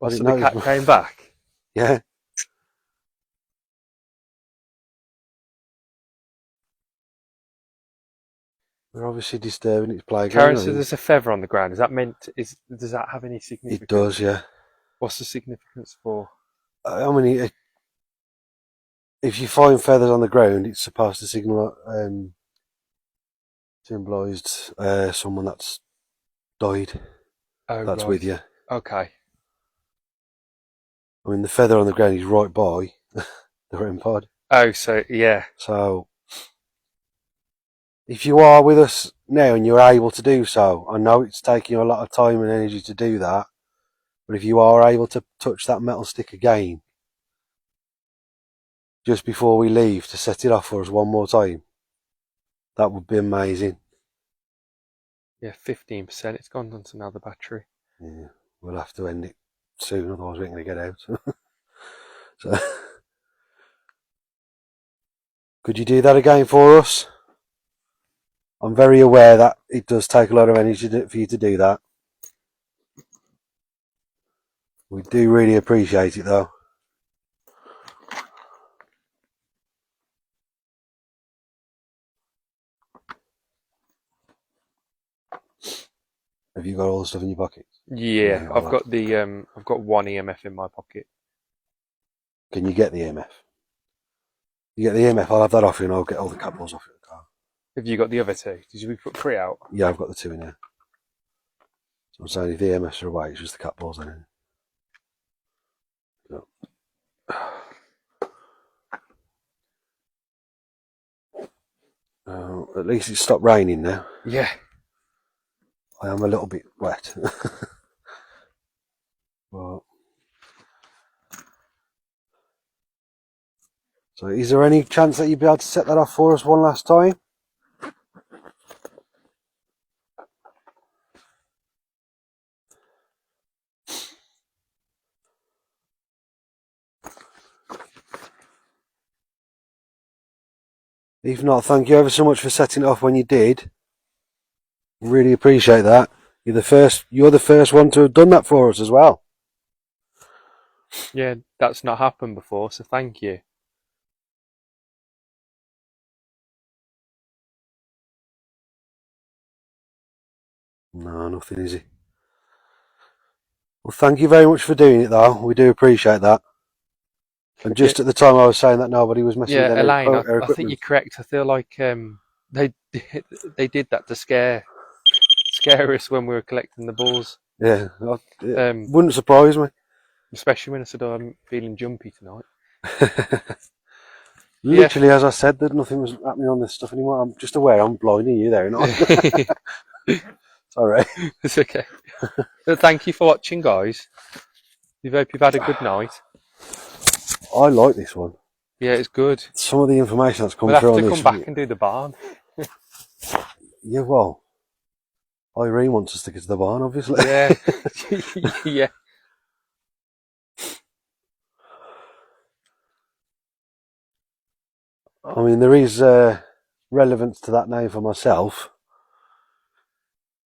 So the cat came back? Yeah. We're obviously disturbing its playground. Karen, so there's a feather on the ground. Does that have any significance? It does, yeah. What's the significance for? I mean, if you find feathers on the ground, it's supposed to symbolise someone that's died. That's right. with you. Okay. I mean, the feather on the ground is right by the REM pod. Oh, so yeah. So if you are with us now and you're able to do so, I know it's taking you a lot of time and energy to do that, but if you are able to touch that metal stick again just before we leave to set it off for us one more time, that would be amazing. Yeah, 15%. It's gone onto another battery. Yeah, we'll have to end it soon, otherwise we're going to get out. So, could you do that again for us? I'm very aware that it does take a lot of energy for you to do that. We do really appreciate it though. Have you got all the stuff in your pocket? Yeah, I've got one EMF in my pocket. Can you get the EMF? You get the EMF, I'll have that off you and I'll get all the cat balls off your car. Have you got the other two? Did we put 3 out? Yeah, I've got the 2 in there. So I'm saying if the EMFs are away, it's just the cat balls in. So. At least it's stopped raining now. Yeah. I am a little bit wet. So is there any chance that you'd be able to set that off for us one last time? If not, thank you ever so much for setting it off when you did. Really appreciate that. You're the first one to have done that for us as well. Yeah, that's not happened before, so thank you. No, nothing easy. Well, thank you very much for doing it though. We do appreciate that. And just at the time I was saying that nobody was messing with Yeah, their Elaine, I equipment. think you're correct. I feel like they did that to scare us when we were collecting the balls. Yeah, it Um, wouldn't surprise me. especially when I said, "Oh, I'm feeling jumpy tonight." Literally, as I said, that nothing was happening on this stuff anymore. I'm just aware I'm blinding you there, not. Sorry. It's okay. But thank you for watching, guys. We hope you've had a good night. I like this one. Yeah, it's good. Some of the information that's come We'll through have on to this. come back and do the barn. Yeah, well, Irene wants us to get to the barn, obviously. Yeah, yeah. I mean, there is relevance to that name for myself.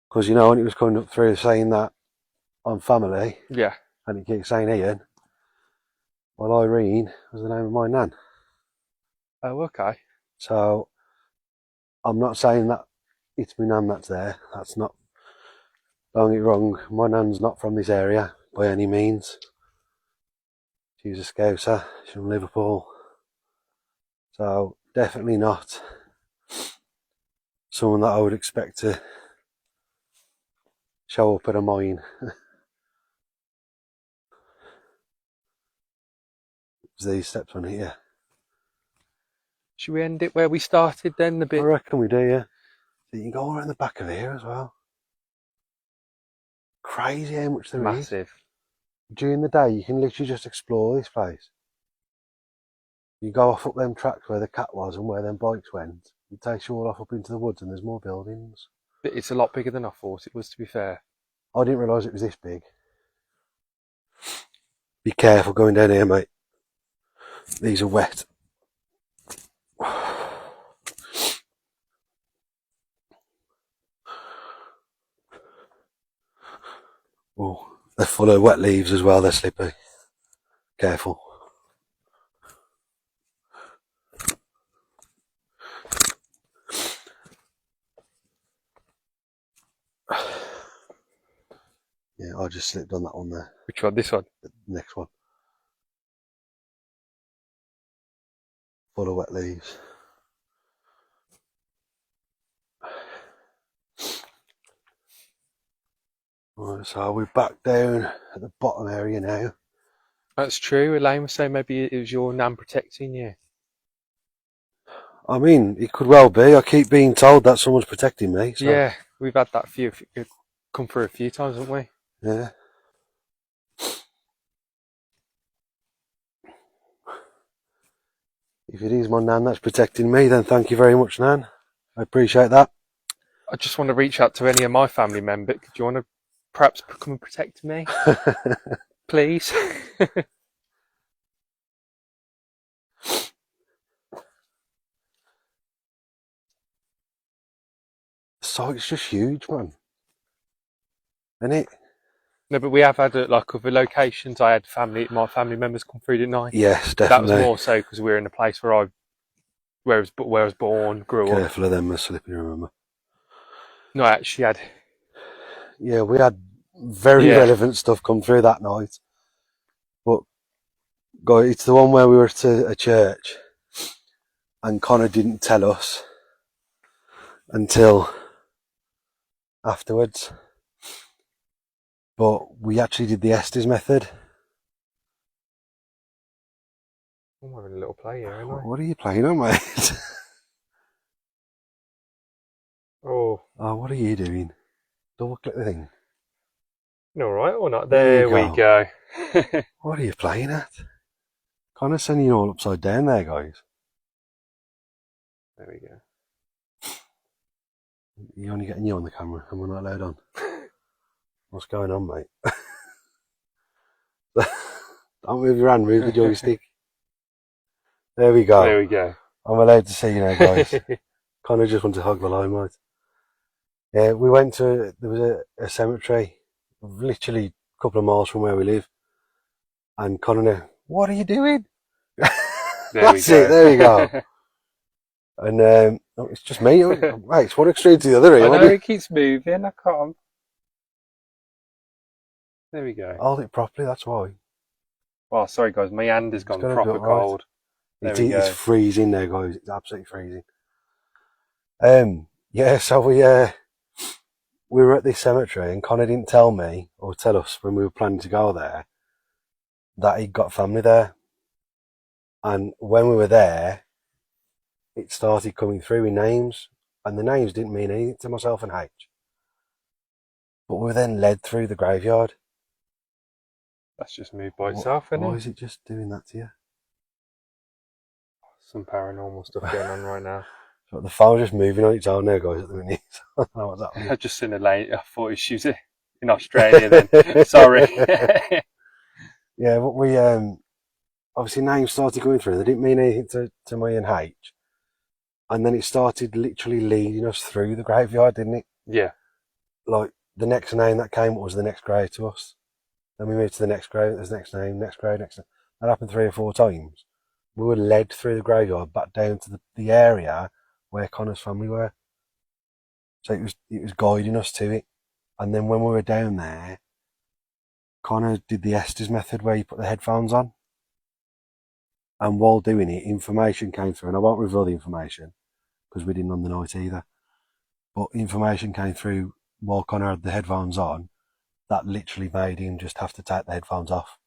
Because, when it was coming up through saying that I'm family, Yeah. and it keeps saying Ian, well, Irene was the name of my nan. Oh, okay. So, I'm not saying that it's my nan that's there. That's not, don't get me wrong, my nan's not from this area by any means. She's a Scouser, she's from Liverpool. So, definitely not someone that I would expect to show up at a mine. These steps on here. Should we end it where we started then? The I bit. reckon we do, yeah. So you can go around the back of here as well. Crazy how much there is. Massive. During the day, you can literally just explore this place. You go off up them tracks where the cat was and where them bikes went. It takes you all off up into the woods and there's more buildings. It's a lot bigger than I thought it was, to be fair. I didn't realise it was this big. Be careful going down here, mate. These are wet. Oh, they're full of wet leaves as well, they're slippery. Careful. Yeah, I just slipped on that one there. Which one? This one? The next one. Full of wet leaves. Right, so we're back down at the bottom area now. That's true. Elaine was saying maybe it was your nan protecting you. I mean, it could well be. I keep being told that someone's protecting me. So. Yeah, we've had that come through a few times, haven't we? Yeah. If it is my nan that's protecting me, then thank you very much, Nan. I appreciate that. I just want to reach out to any of my family members. Do you want to perhaps come and protect me? Please? The site's just huge, man. Isn't it? No, but we have had other locations. I had my family members come through, didn't I? Yes, That definitely. was more so because we're in a place where I was born, grew up. Careful of them, they're slippy, remember. No, I actually had. Yeah, we had very relevant stuff come through that night. But, God, it's the one where we were at a church and Connor didn't tell us until afterwards. But we actually did the Estes method. I'm having a little play here, aren't I? What are you playing on, mate? Oh, what are you doing? Double click the thing. all right or not? There There you we go. What are you playing at? Kind of sending you all upside down there, guys. There we go. You're only getting you on the camera and we're not allowed on. What's going on, mate? Don't move your hand, move the joystick. There we go. There we go. I'm allowed to see you now, guys. Kind of just want to hug the limelight. Yeah, we went to, there was a cemetery literally a couple of miles from where we live. And Connor, what are you doing? That's it, there you go. And oh, it's just me. Right, it's one extreme to the other. I know it keeps moving. I can't. There we go. Hold it properly, that's why. Oh, sorry guys, my hand has gone gonna proper do it right. cold. It's freezing there, guys. It's absolutely freezing. Yeah, so we were at this cemetery, and Connor didn't tell me or tell us when we were planning to go there that he'd got family there. And when we were there, it started coming through in names, and the names didn't mean anything to myself and H. But we were then led through the graveyard. That's just moved by itself, isn't it? Why is it just doing that to you? Some paranormal stuff going on right now. So the phone's just moving on its own now, guys, at the minute. I don't know what's happening. I've just seen a lady. I thought she was in Australia then. Sorry. Yeah, but we obviously names started coming through. They didn't mean anything to me and H. And then it started literally leading us through the graveyard, didn't it? Yeah. Like the next name that came was the next grave to us. Then we moved to the next grave, there's the next name, next grave, next name. That happened 3 or 4 times. We were led through the graveyard back down to the area where Connor's family were. So it was guiding us to it. And then when we were down there, Connor did the Estes method where you put the headphones on. And while doing it, information came through. And I won't reveal the information because we didn't on the night either. But information came through while Connor had the headphones on that literally made him just have to take the headphones off.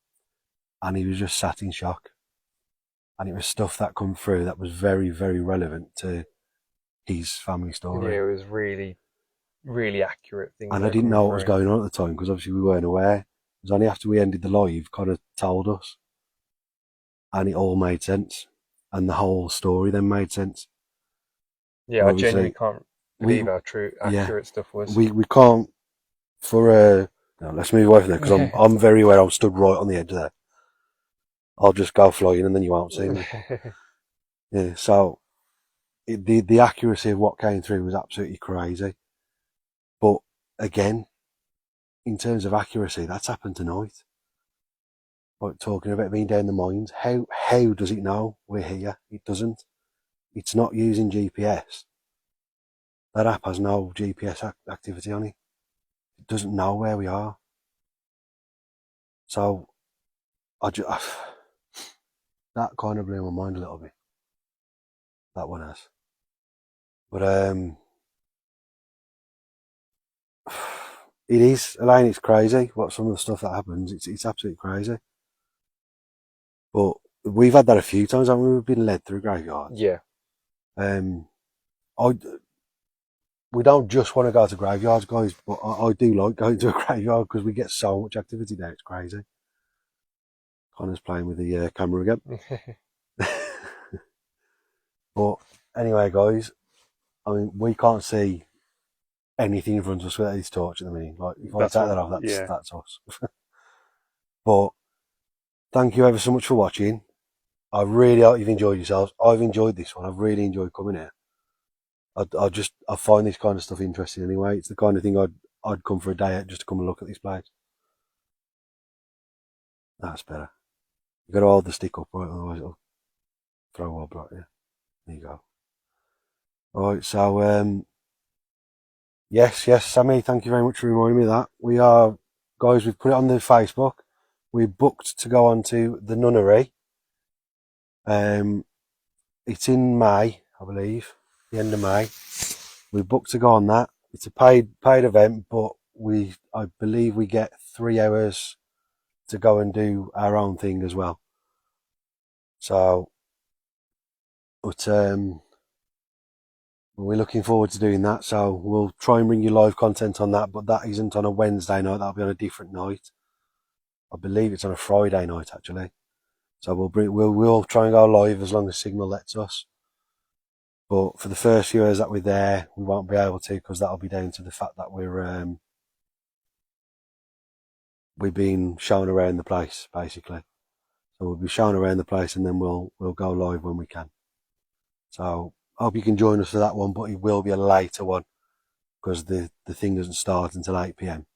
And he was just sat in shock. And it was stuff that come through that was very, very relevant to his family story. Yeah, it was really, really accurate things. And I didn't know what was going on at the time because obviously we weren't aware. It was only after we ended the live, Connor told us. And it all made sense. And the whole story then made sense. Yeah, I genuinely can't believe how true, accurate stuff was. We can't, no, let's move away from there because I'm very aware I'm stood right on the edge of there. I'll just go flying and then you won't see me. Yeah, so the accuracy of what came through was absolutely crazy. But again, in terms of accuracy, that's happened tonight. Like talking about being down the mines, how does it know we're here? It doesn't. It's not using GPS. That app has no GPS activity on it. It doesn't know where we are. So that kind of blew my mind a little bit. That one has. But it is, Elaine, it's crazy what some of the stuff that happens. It's absolutely crazy. But we've had that a few times, haven't we? We've been led through graveyards. Yeah. We don't just want to go to graveyards, guys, but I do like going to a graveyard because we get so much activity there. It's crazy. Connor's playing with the camera again. But anyway, guys, I mean, we can't see anything in front of us without this torch at the minute. Like, if I take that off, that's us. But thank you ever so much for watching. I really hope you've enjoyed yourselves. I've enjoyed this one. I've really enjoyed coming here. I find this kind of stuff interesting anyway. It's the kind of thing I'd come for a day out just to come and look at this place. That's better. You've got to hold the stick up, right? Otherwise it'll throw a wob right here. There you go. Alright, so yes, Sammy, thank you very much for reminding me of that. We are, guys, we've put it on the Facebook. We booked to go on to the nunnery. It's in May, I believe, the end of May. We booked to go on that. It's a paid event, but I believe we get 3 hours to go and do our own thing as well. So, but we're looking forward to doing that. So we'll try and bring you live content on that, but that isn't on a Wednesday night. That'll be on a different night. I believe it's on a Friday night actually. So we'll try and go live as long as Signal lets us. But for the first few hours that we're there, we won't be able to, because that'll be down to the fact that we've been shown around the place, basically. So we'll be shown around the place, and then we'll go live when we can. So I hope you can join us for that one, but it will be a later one, because the thing doesn't start until 8 PM.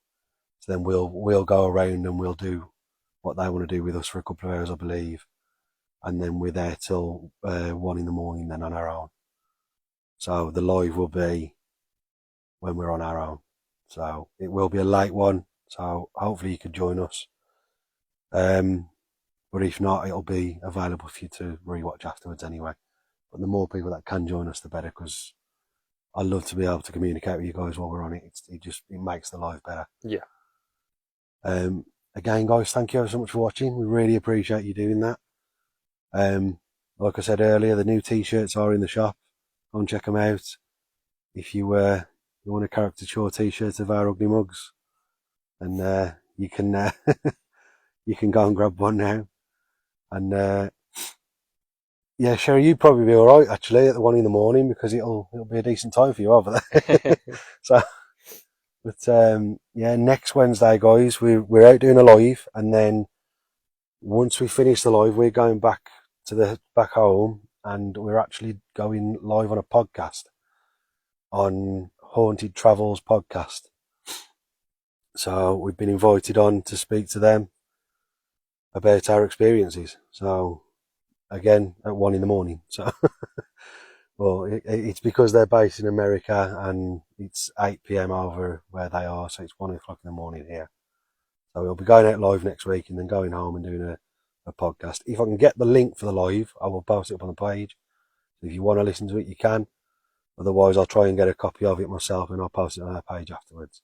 So then we'll go around and we'll do what they want to do with us for a couple of hours, I believe. And then we're there till 1 in the morning then on our own. So the live will be when we're on our own. So it will be a late one. So hopefully you could join us. But if not, it'll be available for you to rewatch afterwards anyway. But the more people that can join us, the better, because I love to be able to communicate with you guys while we're on it. It makes the live better. Yeah. Again, guys, thank you ever so much for watching. We really appreciate you doing that. Like I said earlier, the new t-shirts are in the shop. Go and check them out. If you want a caricature t-shirt of our ugly mugs, and you can you can go and grab one now. And yeah, Sherry, you'd probably be all right actually at the 1 in the morning, because it'll be a decent time for you over there. So, but yeah, next Wednesday, guys, we're out doing a live, and then once we finish the live, we're going back home, and we're actually going live on a podcast, on Haunted Travels podcast. So we've been invited on to speak to them about our experiences. So again, at 1 in the morning. So well, it's because they're based in America, and it's 8 PM over where they are, so it's 1 o'clock in the morning here. So we'll be going out live next week, and then going home and doing a podcast. If I can get the link for the live, I will post it up on the page. If you want to listen to it, you can. Otherwise, I'll try and get a copy of it myself, and I'll post it on our page afterwards.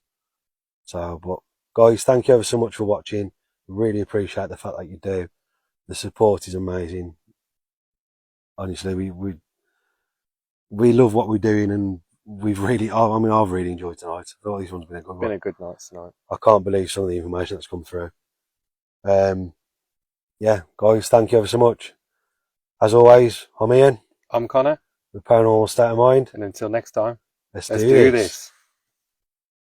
So, but guys, thank you ever so much for watching. Really appreciate the fact that you do. The support is amazing. Honestly, we love what we're doing, and I've really enjoyed tonight. I thought this one's been a good one. Been a good night tonight. I can't believe some of the information that's come through. Yeah, guys, thank you ever so much. As always, I'm Ian. I'm Connor. The Paranormal State of Mind. And until next time, Let's let's do do this. this.